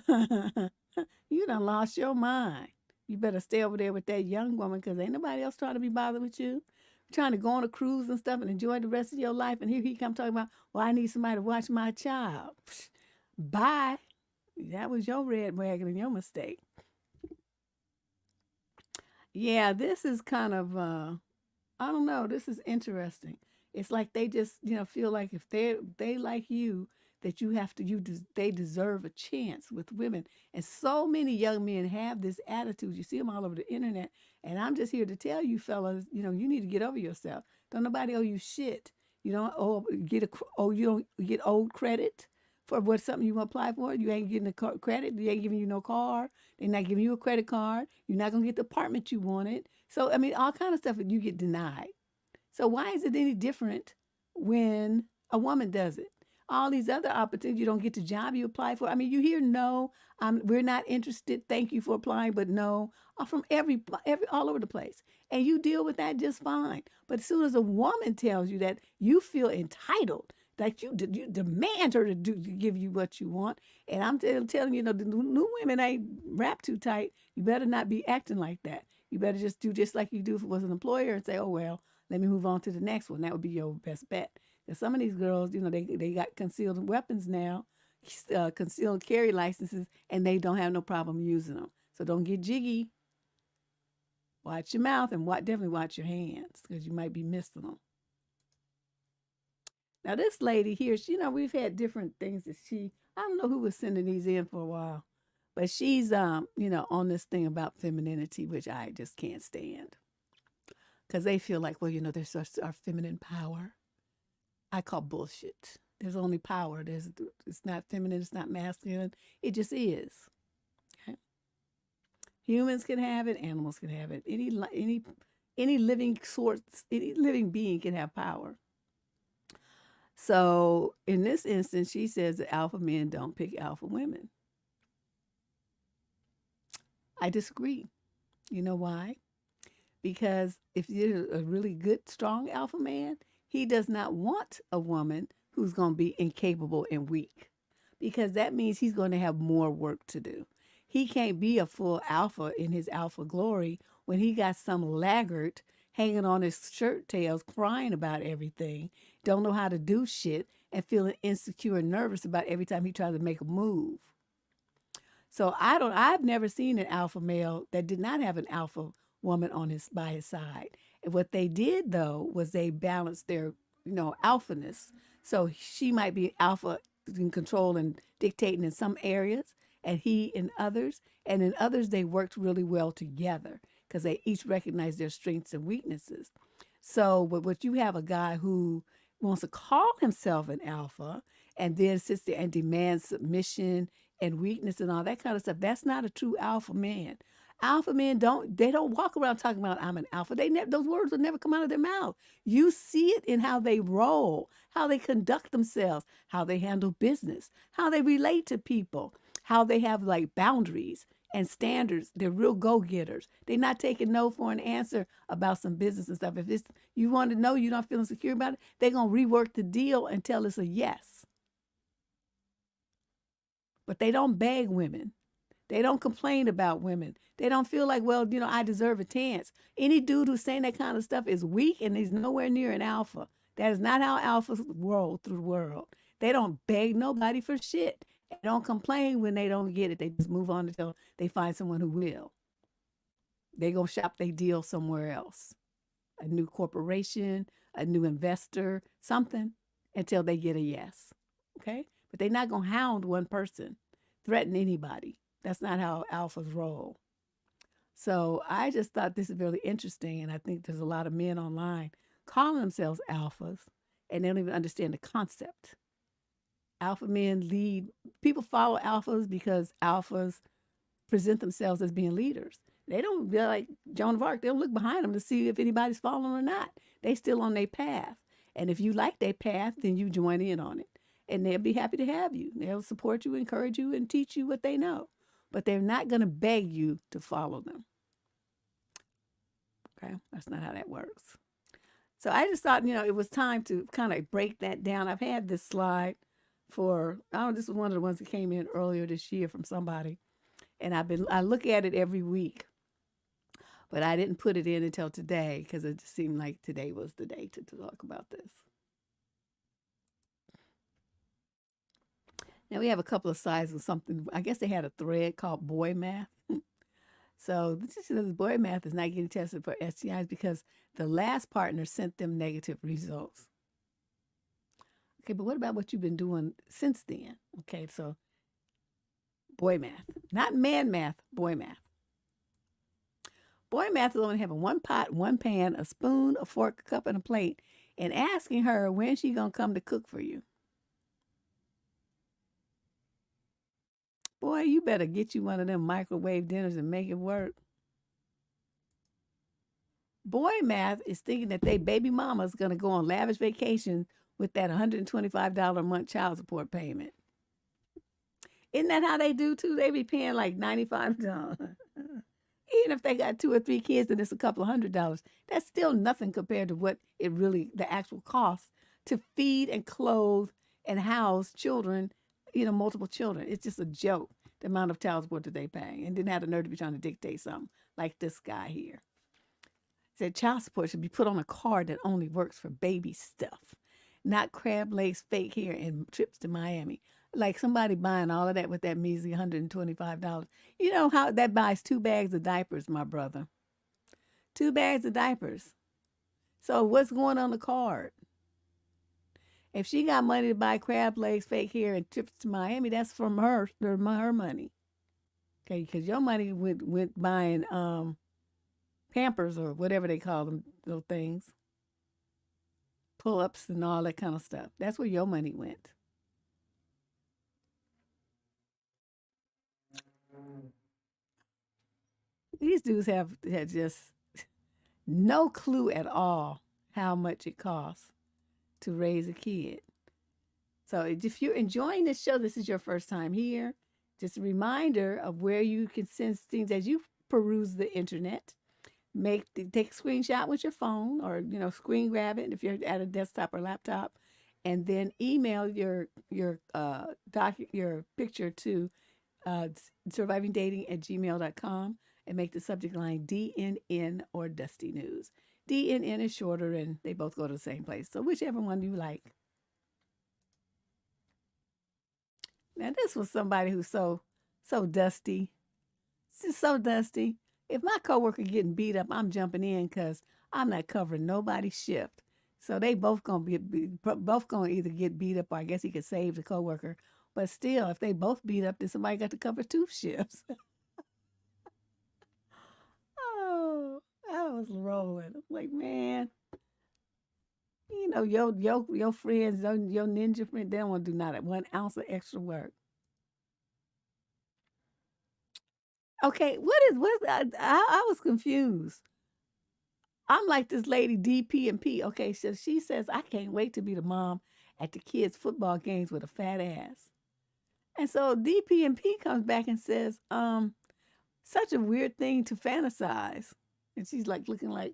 you done lost your mind. You better stay over there with that young woman because ain't nobody else trying to be bothered with you. Trying to go on a cruise and stuff and enjoy the rest of your life. And here he come talking about, well, I need somebody to watch my child. Bye. That was your red wagon and your mistake. Yeah, this is kind of, I don't know. This is interesting. It's like they just, feel like if they like you, that they deserve a chance with women. And so many young men have this attitude. You see them all over the internet. And I'm just here to tell you fellas, you need to get over yourself. Don't nobody owe you shit. You don't you don't get old credit for something you want to apply for. You ain't getting the credit. They ain't giving you no car. They're not giving you a credit card. You're not going to get the apartment you wanted. So, I mean, all kind of stuff that you get denied. So why is it any different when a woman does it? All these other opportunities, you don't get the job you apply for. I mean, you hear no, we're not interested. Thank you for applying, but no, from every all over the place. And you deal with that just fine. But as soon as a woman tells you that, you feel entitled, that you demand her to give you what you want. And I'm telling you, the new women ain't wrapped too tight. You better not be acting like that. You better just do just like you do if it was an employer and say, oh, well, let me move on to the next one. That would be your best bet. And some of these girls, they got concealed weapons now, concealed carry licenses, and they don't have no problem using them. So don't get jiggy. Watch your mouth and definitely watch your hands because you might be missing them. Now, this lady here, we've had different things that I don't know who was sending these in for a while, but she's, on this thing about femininity, which I just can't stand. Because they feel like, well, there's our feminine power. I call bullshit. There's only power. It's not feminine. It's not masculine. It just is. Okay? Humans can have it. Animals can have it. Any living being can have power. So in this instance, she says that alpha men don't pick alpha women. I disagree. You know why? Because if you're a really good, strong alpha man, he does not want a woman who's going to be incapable and weak, because that means he's going to have more work to do. He can't be a full alpha in his alpha glory when he got some laggard hanging on his shirt tails, crying about everything, don't know how to do shit, and feeling insecure and nervous about every time he tries to make a move. So I've never seen an alpha male that did not have an alpha woman by his side. And what they did though was they balanced their, alphaness. So she might be alpha in control and dictating in some areas, and he in others. And in others, they worked really well together because they each recognized their strengths and weaknesses. So what you have a guy who wants to call himself an alpha and then sits there and demands submission and weakness and all that kind of stuff. That's not a true alpha man. Alpha men don't walk around talking about I'm an alpha. Those words would never come out of their mouth. You see it in how they roll, how they conduct themselves, how they handle business, how they relate to people, how they have like boundaries and standards. They're real go-getters. They're not taking no for an answer about some business and stuff. If it's you want to know, you're not feeling secure about it, they're gonna rework the deal until it's a yes. But they don't beg women. They don't complain about women. They don't feel like, well, I deserve a chance. Any dude who's saying that kind of stuff is weak and he's nowhere near an alpha. That is not how alphas roll through the world. They don't beg nobody for shit. They don't complain when they don't get it. They just move on until they find someone who will. They go shop their deal somewhere else. A new corporation, a new investor, something, until they get a yes. Okay? But they're not going to hound one person, threaten anybody. That's not how alphas roll. So I just thought this is really interesting. And I think there's a lot of men online calling themselves alphas and they don't even understand the concept. Alpha men lead, people follow alphas because alphas present themselves as being leaders. They're like Joan of Arc, they don't look behind them to see if anybody's following or not. They still on their path. And if you like their path, then you join in on it. And they'll be happy to have you. They'll support you, encourage you, and teach you what they know. But they're not going to beg you to follow them. Okay, that's not how that works. So I just thought, it was time to kind of break that down. I've had this slide this was one of the ones that came in earlier this year from somebody. And I look at it every week. But I didn't put it in until today because it just seemed like today was the day to talk about this. Now we have a couple of sides of something. I guess they had a thread called boy math. So this says boy math is not getting tested for STIs because the last partner sent them negative results. Okay, but what about what you've been doing since then? Okay, so boy math, not man math, boy math. Boy math is only having one pot, one pan, a spoon, a fork, a cup, and a plate, and asking her when she's going to come to cook for you. Boy, you better get you one of them microwave dinners and make it work. Boy math is thinking that their baby mama is going to go on lavish vacation with that $125 a month child support payment. Isn't that how they do too? They be paying like $95. Even if they got 2 or 3 kids, then it's a couple of $100. That's still nothing compared to what the actual cost to feed and clothe and house children, multiple children. It's just a joke, the amount of child support that they pay. And didn't have the nerve to be trying to dictate something like this guy here. Said child support should be put on a card that only works for baby stuff, not crab legs, fake hair, and trips to Miami. Like somebody buying all of that with that measly $125. You know how that buys 2 bags of diapers, my brother. 2 bags of diapers. So what's going on the card? If she got money to buy crab legs, fake hair, and trips to Miami, that's from her money. Okay, because your money went buying Pampers or whatever they call them, those things. Pull-ups and all that kind of stuff. That's where your money went. These dudes have just no clue at all how much it costs to raise a kid. So if you're enjoying this show, this is your first time here, just a reminder of where you can send things as you peruse the internet. Take a screenshot with your phone or, screen grab it if you're at a desktop or laptop, and then email your picture to survivingdating@gmail.com and make the subject line DNN or Dusty News. DNN is shorter and they both go to the same place. So whichever one you like. Now this was somebody who's so dusty. It's just so dusty. If my coworker getting beat up, I'm jumping in because I'm not covering nobody's shift. So they both gonna either get beat up or I guess he could save the coworker. But still, if they both beat up, then somebody got to cover 2 shifts. Oh, I was rolling. I'm like, man, your friends, your ninja friend, they don't want to do not 1 ounce of extra work. Okay, I was confused. I'm like this lady DP and P. Okay, so she says I can't wait to be the mom at the kids' football games with a fat ass. And so DP and P comes back and says, such a weird thing to fantasize. And she's like looking like,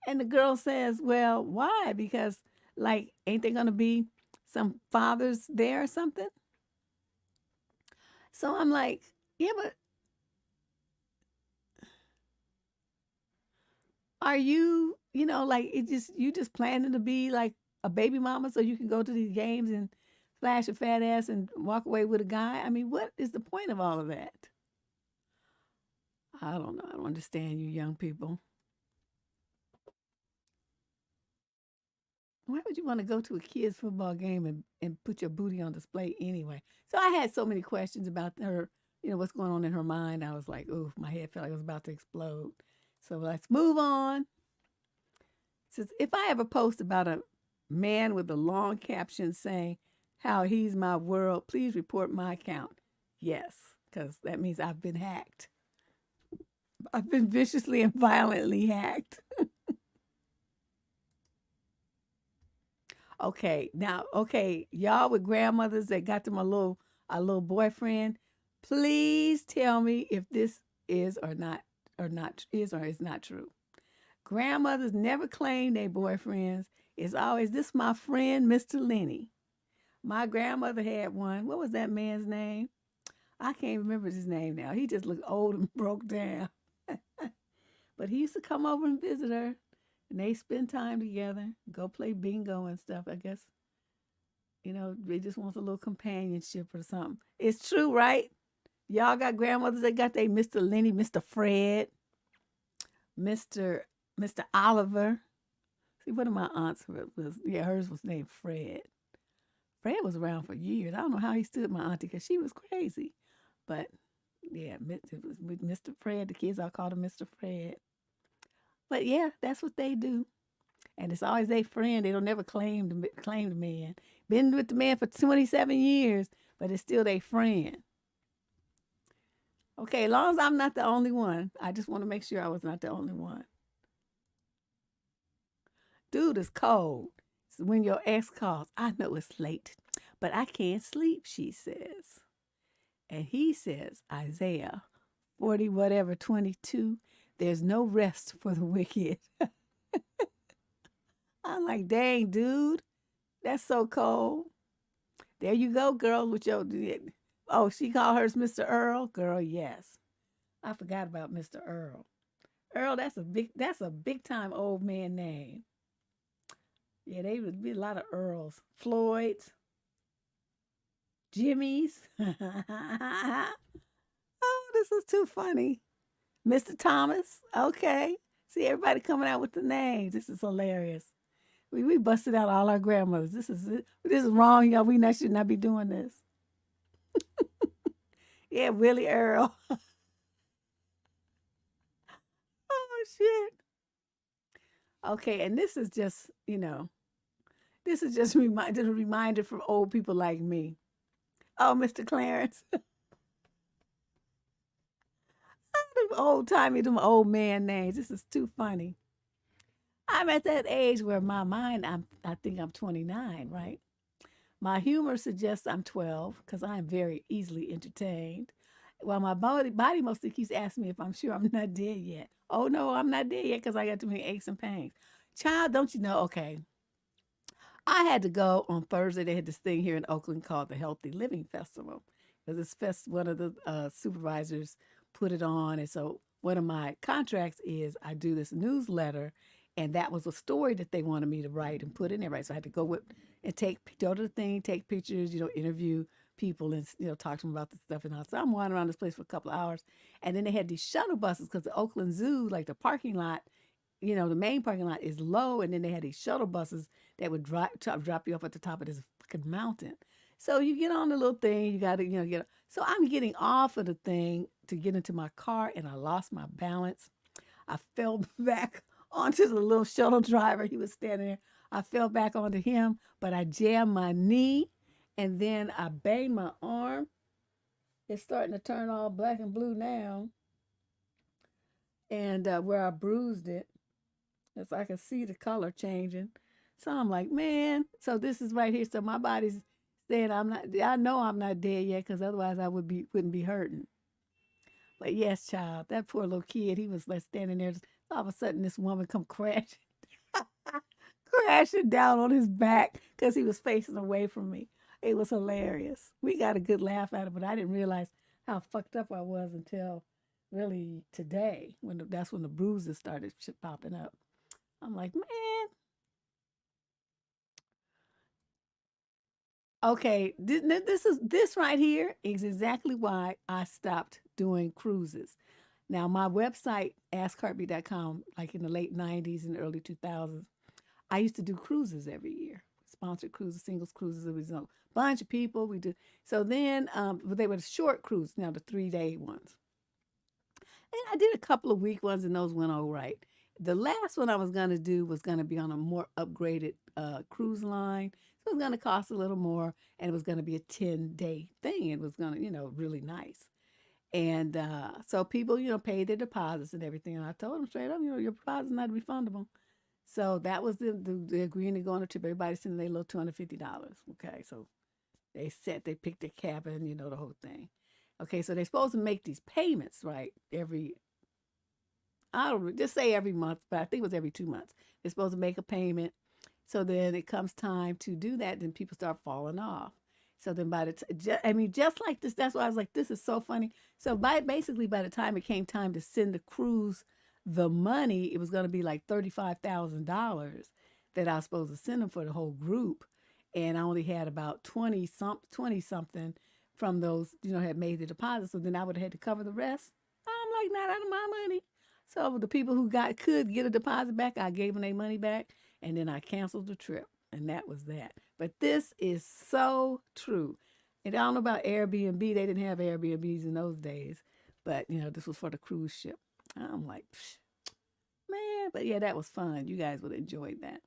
and the girl says, well, why? Because like, ain't there gonna be some fathers there or something? So I'm like, yeah, but are you, like you just planning to be like a baby mama so you can go to these games and flash a fat ass and walk away with a guy? I mean, what is the point of all of that? I don't know. I don't understand you young people. Why would you want to go to a kids' football game and put your booty on display anyway? So I had so many questions about her, what's going on in her mind. I was like, ooh, my head felt like it was about to explode. So let's move on. It says, if I ever post about a man with a long caption saying how he's my world, please report my account. Yes, because that means I've been hacked. I've been viciously and violently hacked. Okay, y'all with grandmothers that got them a little boyfriend, please tell me if this is or is not true. Grandmothers never claim their boyfriends. It's always this my friend, Mr. Lenny. My grandmother had one. What was that man's name? I can't remember his name now. He just looked old and broke down. But he used to come over and visit her, and they spend time together, go play bingo and stuff. I guess, they just want a little companionship or something. It's true, right? Y'all got grandmothers that got their Mr. Lenny, Mr. Fred, Mr. Oliver. See, one of my aunts hers was named Fred. Fred was around for years. I don't know how he stood my auntie because she was crazy. But yeah, it was with Mr. Fred. The kids all called him Mr. Fred. But yeah, that's what they do. And it's always their friend. They don't never claim the man. Been with the man for 27 years, but it's still their friend. Okay, as long as I'm not the only one, I just want to make sure I was not the only one. Dude is cold. So when your ex calls, I know it's late, but I can't sleep, she says. And he says, Isaiah 40, whatever, 22, there's no rest for the wicked. I'm like, dang, dude, that's so cold. There you go, girl, with your. Oh, she called hers Mr. Earl? Girl, yes. I forgot about Mr. Earl. Earl, that's a big time old man name. Yeah, they would be a lot of Earls. Floyds, Jimmys. Oh, this is too funny. Mr. Thomas. Okay. See everybody coming out with the names. This is hilarious. We busted out all our grandmothers. This is wrong, y'all. Should not be doing this. Yeah, Willie Earl. Oh shit. Okay, and this is just a reminder for old people like me. Oh, Mr. Clarence. Them old timey, them old man names. This is too funny. I'm at that age where my mind, I think I'm 29, right? My humor suggests I'm 12 because I am very easily entertained. While my body mostly keeps asking me if I'm sure I'm not dead yet. Oh no, I'm not dead yet because I got too many aches and pains. Child, don't you know? Okay, I had to go on Thursday. They had this thing here in Oakland called the Healthy Living Festival. Because one of the supervisors put it on. And so one of my contracts is I do this newsletter. And that was a story that they wanted me to write and put in there, right? So I had to go to the thing, take pictures, interview people and, talk to them about the stuff and all. So I'm wandering around this place for a couple of hours. And then they had these shuttle buses because the Oakland Zoo, like the parking lot, the main parking lot is low, and then they had these shuttle buses that would drop you off at the top of this fucking mountain. So you get on the little thing, you got to, get. So I'm getting off of the thing to get into my car, and I lost my balance. I fell back onto the little shuttle driver. He was standing there. I fell back onto him, but I jammed my knee, and then I banged my arm It's starting to turn all black and blue now. And where I bruised it, as I can see the color changing. So I'm like, man, so this is right here. So my body's saying I'm not, I know I'm not dead yet because otherwise I wouldn't be hurting. But yes, child, that poor little kid, he was like standing there. All of a sudden, this woman come crashing, crashing down on his back because he was facing away from me. It was hilarious. We got a good laugh out of it, but I didn't realize how fucked up I was until really today that's when the bruises started popping up. I'm like, man, okay, this right here is exactly why I stopped doing cruises. Now, my website, askheartbeat.com, like in the late 90s and early 2000s, I used to do cruises every year, sponsored cruises, singles cruises. It was a bunch of people. We did. So then but they were the short cruises, now the 3-day ones. And I did a couple of week ones, and those went all right. The last one I was going to do was going to be on a more upgraded cruise line. So it was going to cost a little more, and it was going to be a 10-day thing. It was going to, really nice. And so people, paid their deposits and everything. And I told them straight up, your deposit's not refundable. So that was the agreeing to go on a trip. Everybody sending their little $250. Okay, so they picked their cabin, the whole thing. Okay, so they're supposed to make these payments, right? I don't just say every month, but I think it was every 2 months. They're supposed to make a payment. So then it comes time to do that, then people start falling off. So then just like this, that's why I was like, this is so funny. So basically by the time it came time to send the cruise the money, it was going to be like $35,000 that I was supposed to send them for the whole group. And I only had about 20 something from those, had made the deposit. So then I would have had to cover the rest. I'm like, not out of my money. So the people who could get a deposit back, I gave them their money back, and then I canceled the trip, and that was that. But this is so true. And I don't know about Airbnb. They didn't have Airbnbs in those days, but this was for the cruise ship. I'm like, man, but yeah, that was fun. You guys would have enjoyed that.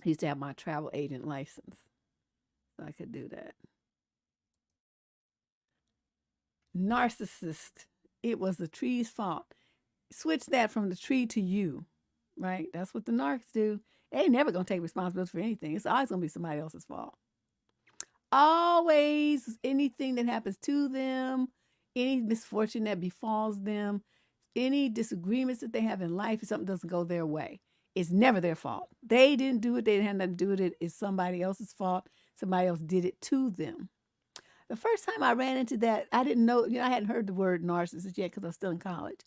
I used to have my travel agent license, so I could do that. Narcissist. It was the tree's fault. Switch that from the tree to you, right? That's what the narcs do. They ain't never gonna take responsibility for anything. It's always gonna be somebody else's fault. Always anything that happens to them, any misfortune that befalls them, any disagreements that they have in life, if something doesn't go their way, it's never their fault. They didn't do it. They didn't have nothing to do with it. It's somebody else's fault. Somebody else did it to them. The first time I ran into that, I didn't know, I hadn't heard the word narcissist yet because I was still in college.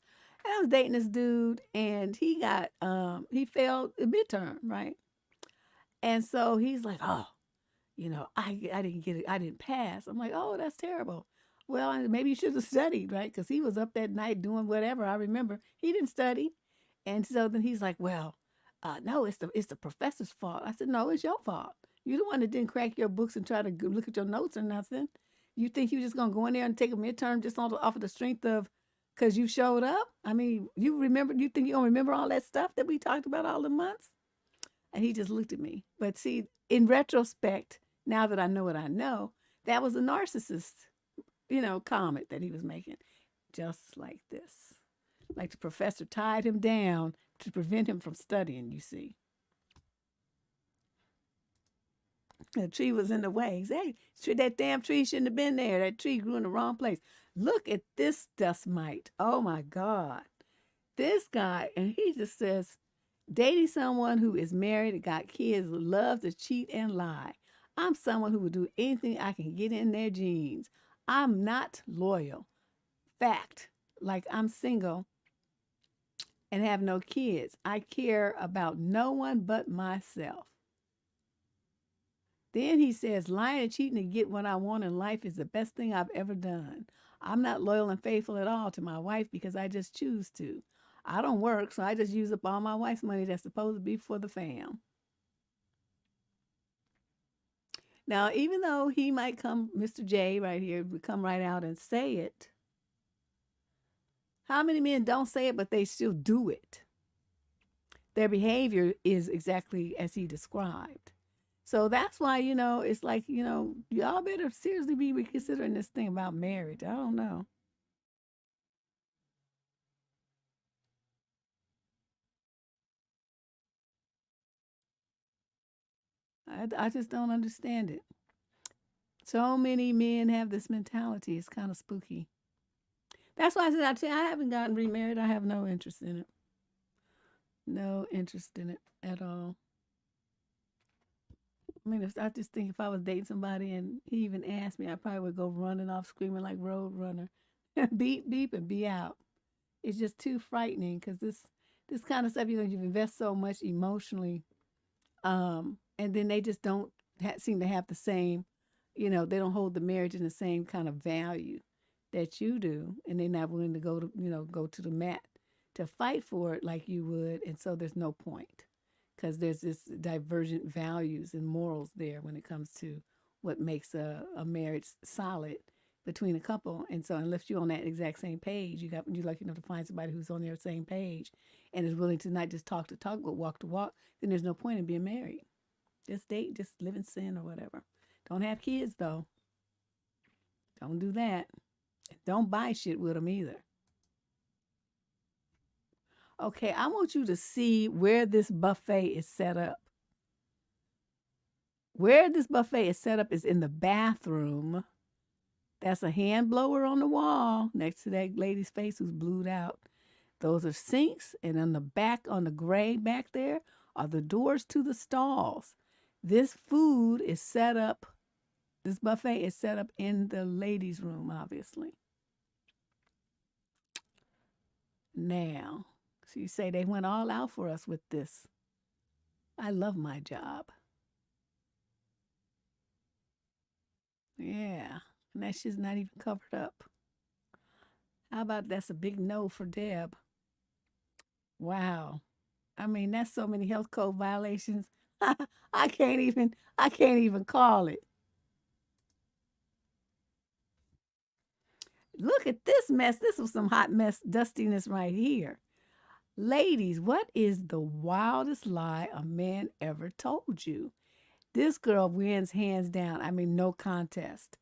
And I was dating this dude, and he failed a midterm, right? And so he's like, oh, I didn't get it. I didn't pass. I'm like, oh, that's terrible. Well, maybe you should have studied, right? Because he was up that night doing whatever. I remember he didn't study. And so then he's like, well, no, it's the professor's fault. I said, no, it's your fault. You're the one that didn't crack your books and try to look at your notes or nothing. You think you're just going to go in there and take a midterm just off of the strength of because you showed up? I mean, you think you're going to remember all that stuff that we talked about all the months? And he just looked at me. But see, in retrospect, now that I know what I know, that was a narcissist, comment that he was making. Just like this. Like the professor tied him down to prevent him from studying, you see. The tree was in the way. Hey, that damn tree shouldn't have been there. That tree grew in the wrong place. Look at this dust mite. Oh my God. This guy, and he just says, dating someone who is married and got kids, loves to cheat and lie. I'm someone who will do anything I can get in their jeans. I'm not loyal. Fact, like I'm single and have no kids. I care about no one but myself. Then he says, lying and cheating to get what I want in life is the best thing I've ever done. I'm not loyal and faithful at all to my wife because I just choose to. I don't work, so I just use up all my wife's money that's supposed to be for the fam. Now, even though he might come, Mr. J right here, would come right out and say it, how many men don't say it, but they still do it? Their behavior is exactly as he described. So that's why, it's like, y'all better seriously be reconsidering this thing about marriage. I don't know. I just don't understand it. So many men have this mentality. It's kind of spooky. That's why I said, I tell you, I haven't gotten remarried. I have no interest in it. No interest in it at all. I mean, I just think if I was dating somebody and he even asked me, I probably would go running off screaming like Road Runner. Beep, beep, and be out. It's just too frightening because this kind of stuff, you've invested so much emotionally, and then they just don't seem to have the same, they don't hold the marriage in the same kind of value that you do, and they're not willing to go to the mat to fight for it like you would, and so there's no point because there's this divergent values and morals there when it comes to what makes a marriage solid between a couple. And so unless you're on that exact same page, you're lucky enough to find somebody who's on their same page and is willing to not just talk to talk but walk to walk, then there's no point in being married. Just date, just live in sin or whatever. Don't have kids though. Don't do that. Don't buy shit with them either. Okay, I want you to see where this buffet is set up. Where this buffet is set up is in the bathroom. That's a hand blower on the wall next to that lady's face who's blued out. Those are sinks, and on the back, on the gray back there, are the doors to the stalls. This food is set up, this buffet is set up in the ladies' room, obviously. Now, so you say they went all out for us with this. I love my job. Yeah, and that shit's not even covered up. How about that's a big no for Deb? Wow. I mean, that's so many health code violations. I can't even call it. Look at this mess. This was some hot mess dustiness right here. Ladies, what is the wildest lie a man ever told you? This girl wins hands down. I mean, no contest.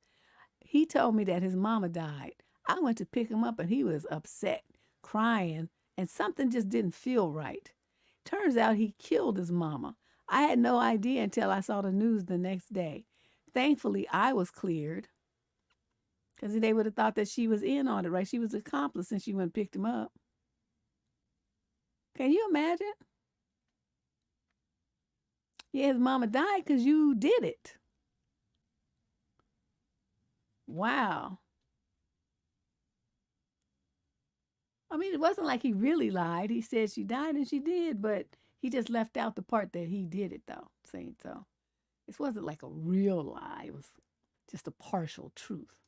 He told me that his mama died. I went to pick him up and he was upset, crying, and something just didn't feel right. Turns out he killed his mama. I had no idea until I saw the news the next day. Thankfully, I was cleared because they would have thought that she was in on it, right? She was an accomplice since she went and picked him up. Can you imagine? Yeah, his mama died because you did it. Wow. I mean, it wasn't like he really lied. He said she died and she did, but he just left out the part that he did it, though, saying so. This wasn't like a real lie. It was just a partial truth.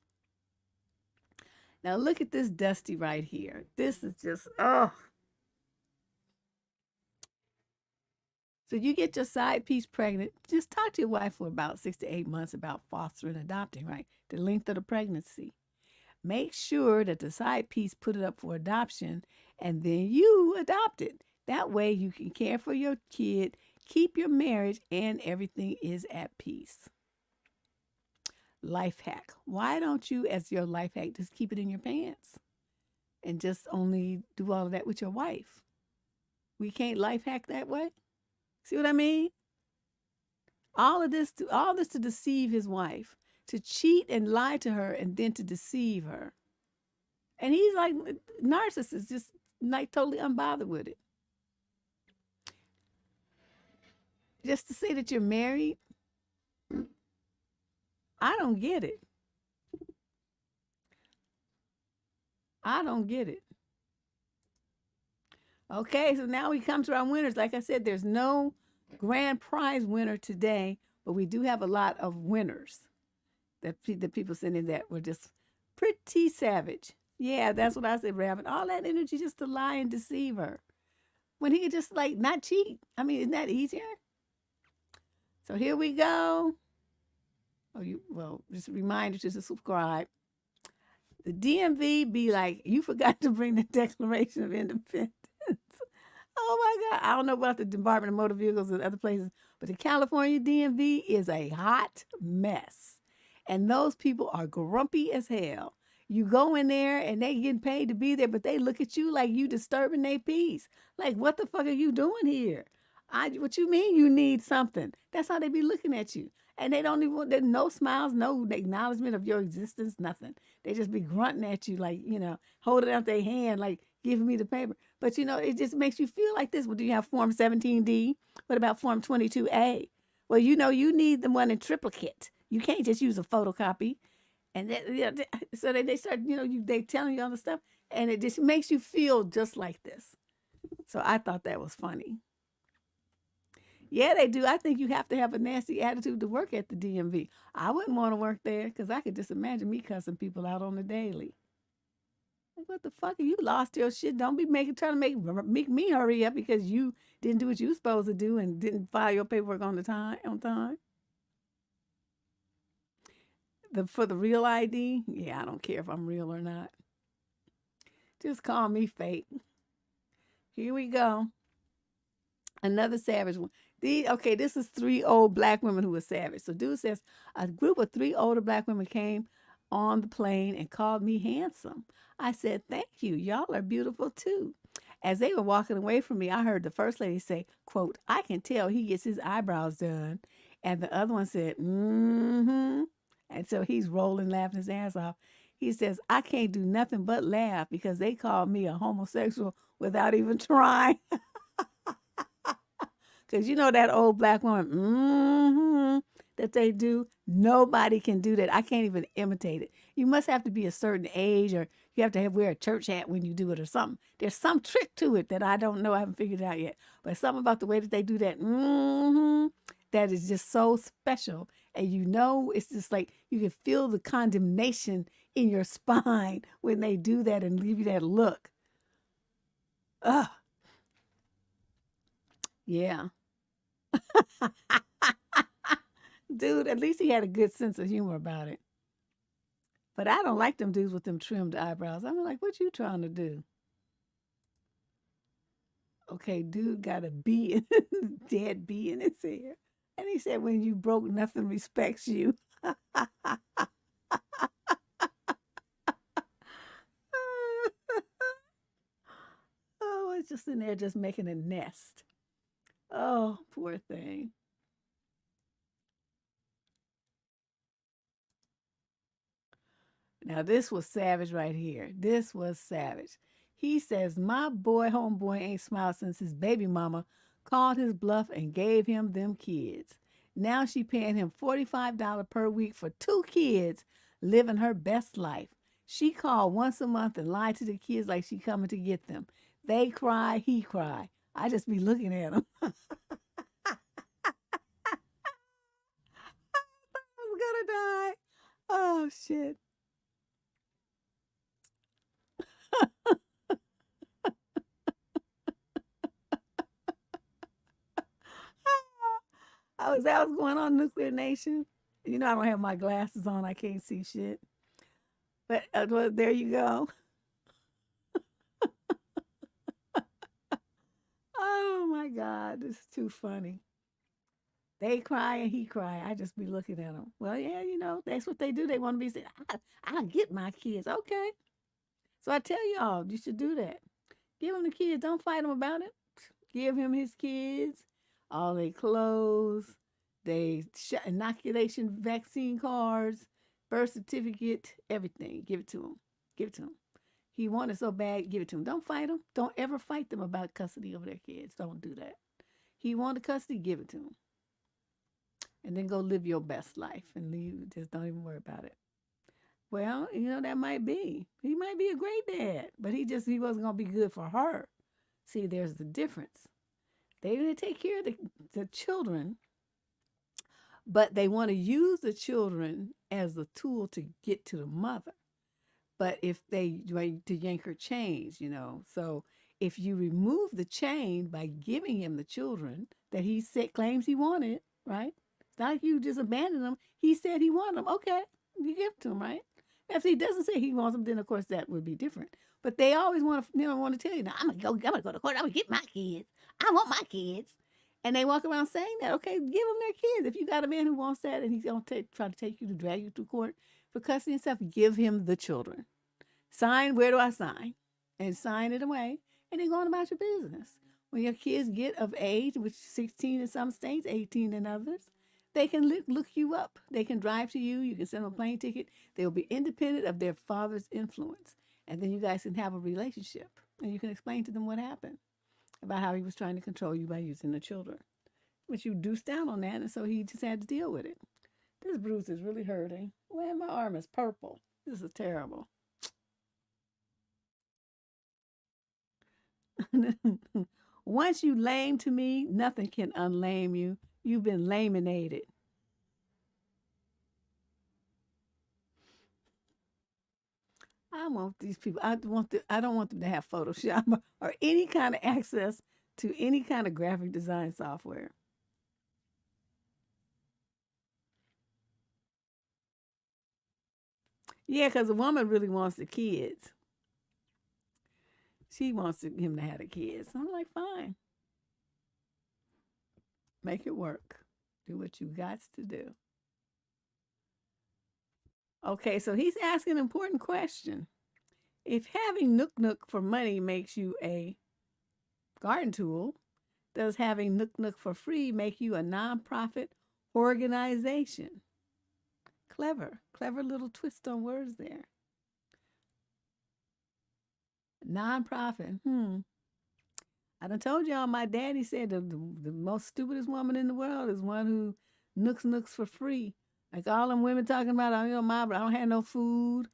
Now, look at this Dusty right here. This is just, oh. So you get your side piece pregnant. Just talk to your wife for about 6 to 8 months about fostering, adopting, right? The length of the pregnancy. Make sure that the side piece put it up for adoption and then you adopt it. That way you can care for your kid, keep your marriage, and everything is at peace. Life hack. Why don't you, as your life hack, just keep it in your pants and just only do all of that with your wife? We can't life hack that way. See what I mean? All this to deceive his wife, to cheat and lie to her, and then to deceive her. And he's like narcissist, just like totally unbothered with it. Just to say that you're married, I don't get it. I don't get it. Okay, so now we come to our winners. Like I said, there's no grand prize winner today, but we do have a lot of winners that the people sent in that were just pretty savage. Yeah, that's what I said, Rabbit. All that energy just to lie and deceive her when he could just like not cheat. I mean, isn't that easier? So here we go. Just a reminder to subscribe. The DMV be like, you forgot to bring the Declaration of Independence. Oh my God. I don't know about the Department of Motor Vehicles and other places, but the California DMV is a hot mess. And those people are grumpy as hell. You go in there and they getting paid to be there, but they look at you like you disturbing their peace. Like, what the fuck are you doing here? What you mean you need something? That's how they be looking at you. And they don't even, there's no smiles, no acknowledgement of your existence, nothing. They just be grunting at you like, holding out their hand, like giving me the paper. But it just makes you feel like this. Well, do you have Form 17D? What about Form 22A? Well, you need the one in triplicate. You can't just use a photocopy. And so they start, they telling you all the stuff, and it just makes you feel just like this. So I thought that was funny. Yeah, they do. I think you have to have a nasty attitude to work at the DMV. I wouldn't want to work there because I could just imagine me cussing people out on the daily. Like, what the fuck? You lost your shit. Don't be trying to make me hurry up because you didn't do what you were supposed to do and didn't file your paperwork on time. For the real ID, yeah, I don't care if I'm real or not. Just call me fake. Here we go. Another savage one. This is 3 old black women who were savage. So dude says, a group of 3 older black women came on the plane and called me handsome. I said, thank you. Y'all are beautiful too. As they were walking away from me, I heard the first lady say, quote, I can tell he gets his eyebrows done. And the other one said, mm-hmm. And so he's rolling, laughing his ass off. He says, I can't do nothing but laugh because they called me a homosexual without even trying. Because that old black woman, that they do, nobody can do that. I can't even imitate it. You must have to be a certain age, or you have to wear a church hat when you do it or something. There's some trick to it that I don't know. I haven't figured it out yet. But something about the way that they do that, that is just so special. And it's just like you can feel the condemnation in your spine when they do that and give you that look. Ugh. Yeah. Dude, at least he had a good sense of humor about it. But I don't like them dudes with them trimmed eyebrows. I'm like, what you trying to do? Okay, dude got a bee, dead bee in his hair. And he said, when you broke, nothing respects you. Oh, it's just in there just making a nest. Oh, poor thing. Now, this was savage right here. This was savage. He says, my homeboy ain't smiled since his baby mama called his bluff and gave him them kids. Now she paying him $45 per week for 2 kids, living her best life. She called once a month and lied to the kids like she coming to get them. They cry, he cry. I just be looking at him. I was gonna die. Oh, shit. I was going on Nuclear Nation. I don't have my glasses on. I can't see shit. But well, there you go. Oh my God, this is too funny. They cry and he cry. I just be looking at them. Well, yeah, that's what they do. They want to be saying, I get my kids. Okay. So I tell y'all, you should do that. Give him the kids. Don't fight him about it. Give him his kids, all their clothes, they inoculation vaccine cards, birth certificate, everything. Give it to him. Give it to him. He wanted so bad, give it to him. Don't fight him. Don't ever fight them about custody of their kids. Don't do that. He wanted custody, give it to him. And then go live your best life and leave. Just don't even worry about it. Well, that might be. He might be a great dad, but he wasn't going to be good for her. See, there's the difference. They didn't take care of the children, but they want to use the children as a tool to get to the mother. But if to yank her chains, So if you remove the chain by giving him the children that he claims he wanted, right? It's not like you just abandoned him. He said he wanted them. Okay, you give it to him, right? If he doesn't say he wants them, then of course that would be different. But they always want to, want to tell you, "Now I'm gonna go to court. I'm gonna get my kids. I want my kids." And they walk around saying that. Okay, give them their kids. If you got a man who wants that and he's gonna try to take you to drag you to court for custody and stuff, give him the children. Sign. Where do I sign? And sign it away, and then go on about your business. When your kids get of age, which 16 in some states, 18 in others, they can look you up. They can drive to you. You can send them a plane ticket. They will be independent of their father's influence. And then you guys can have a relationship. And you can explain to them what happened about how he was trying to control you by using the children. But you deuced down on that, and so he just had to deal with it. This bruise is really hurting. Well, my arm is purple. This is terrible. Once you lame to me, nothing can unlame you. You've been laminated. I want these people. I don't want them to have Photoshop or any kind of access to any kind of graphic design software. Yeah, because the woman really wants the kids. She wants him to have the kids. I'm like, fine, make it work. Do what you got to do. Okay, so he's asking an important question. If having Nook Nook for money makes you a garden tool, does having Nook Nook for free make you a nonprofit organization? Clever little twist on words there. Nonprofit. I done told y'all my daddy said the most stupidest woman in the world is one who nooks for free. Like all them women talking about, I don't have no food.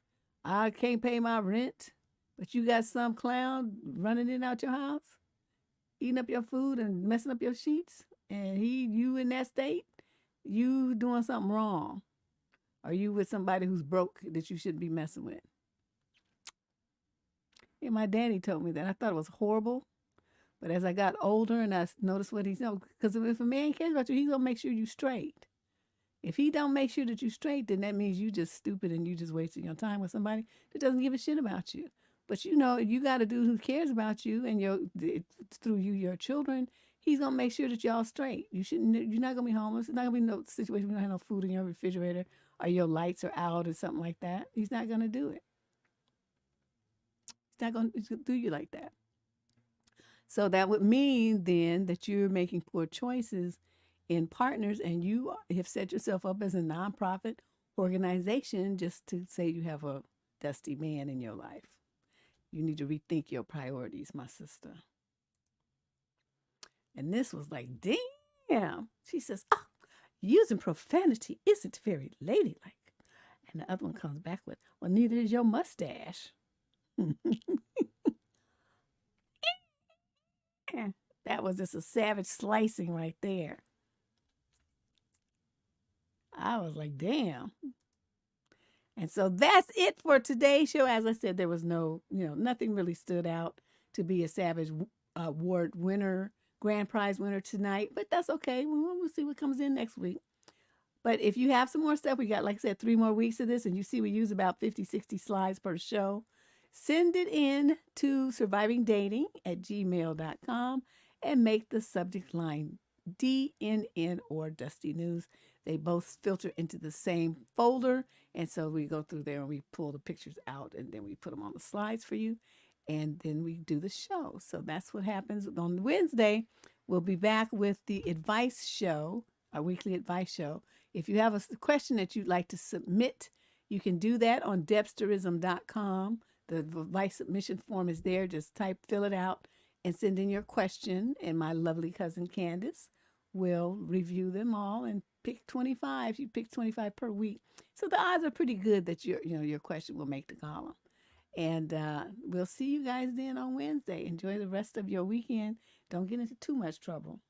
I can't pay my rent. But you got some clown running in out your house, eating up your food and messing up your sheets. And you in that state, you doing something wrong. Are you with somebody who's broke that you shouldn't be messing with? Yeah, my daddy told me that. I thought it was horrible. But as I got older and I noticed what he's, because if a man cares about you, he's going to make sure you straight. If he don't make sure that you straight, then that means you just stupid and you just wasting your time with somebody that doesn't give a shit about you. But you got a dude who cares about you and through your children. He's gonna make sure that y'all straight. You're not gonna be homeless. It's not gonna be no situation where you don't have no food in your refrigerator or your lights are out or something like that. He's not gonna do it. He's not gonna do you like that. So that would mean then that you're making poor choices in partners and you have set yourself up as a nonprofit organization just to say you have a dusty man in your life. You need to rethink your priorities, my sister. And this was like, damn. She says, oh, using profanity isn't very ladylike. And the other one comes back with, well, neither is your mustache. That was just a savage slicing right there. I was like, damn. And so that's it for today's show. As I said, there was nothing really stood out to be a Savage Award winner, grand prize winner tonight, but that's okay. We'll see what comes in next week. But if you have some more stuff, we got, like I said, 3 more weeks of this, and you see we use about 50, 60 slides per show. Send it in to survivingdating@gmail.com and make the subject line DNN or Dusty News. They both filter into the same folder. And so we go through there and we pull the pictures out and then we put them on the slides for you. And then we do the show. So that's what happens on Wednesday. We'll be back with the advice show, our weekly advice show. If you have a question that you'd like to submit, you can do that on debsterism.com. The advice submission form is there. Just fill it out and send in your question. And my lovely cousin Candace will review them all and pick 25. You pick 25 per week. So the odds are pretty good that your question will make the column. And we'll see you guys then on Wednesday. Enjoy the rest of your weekend. Don't get into too much trouble.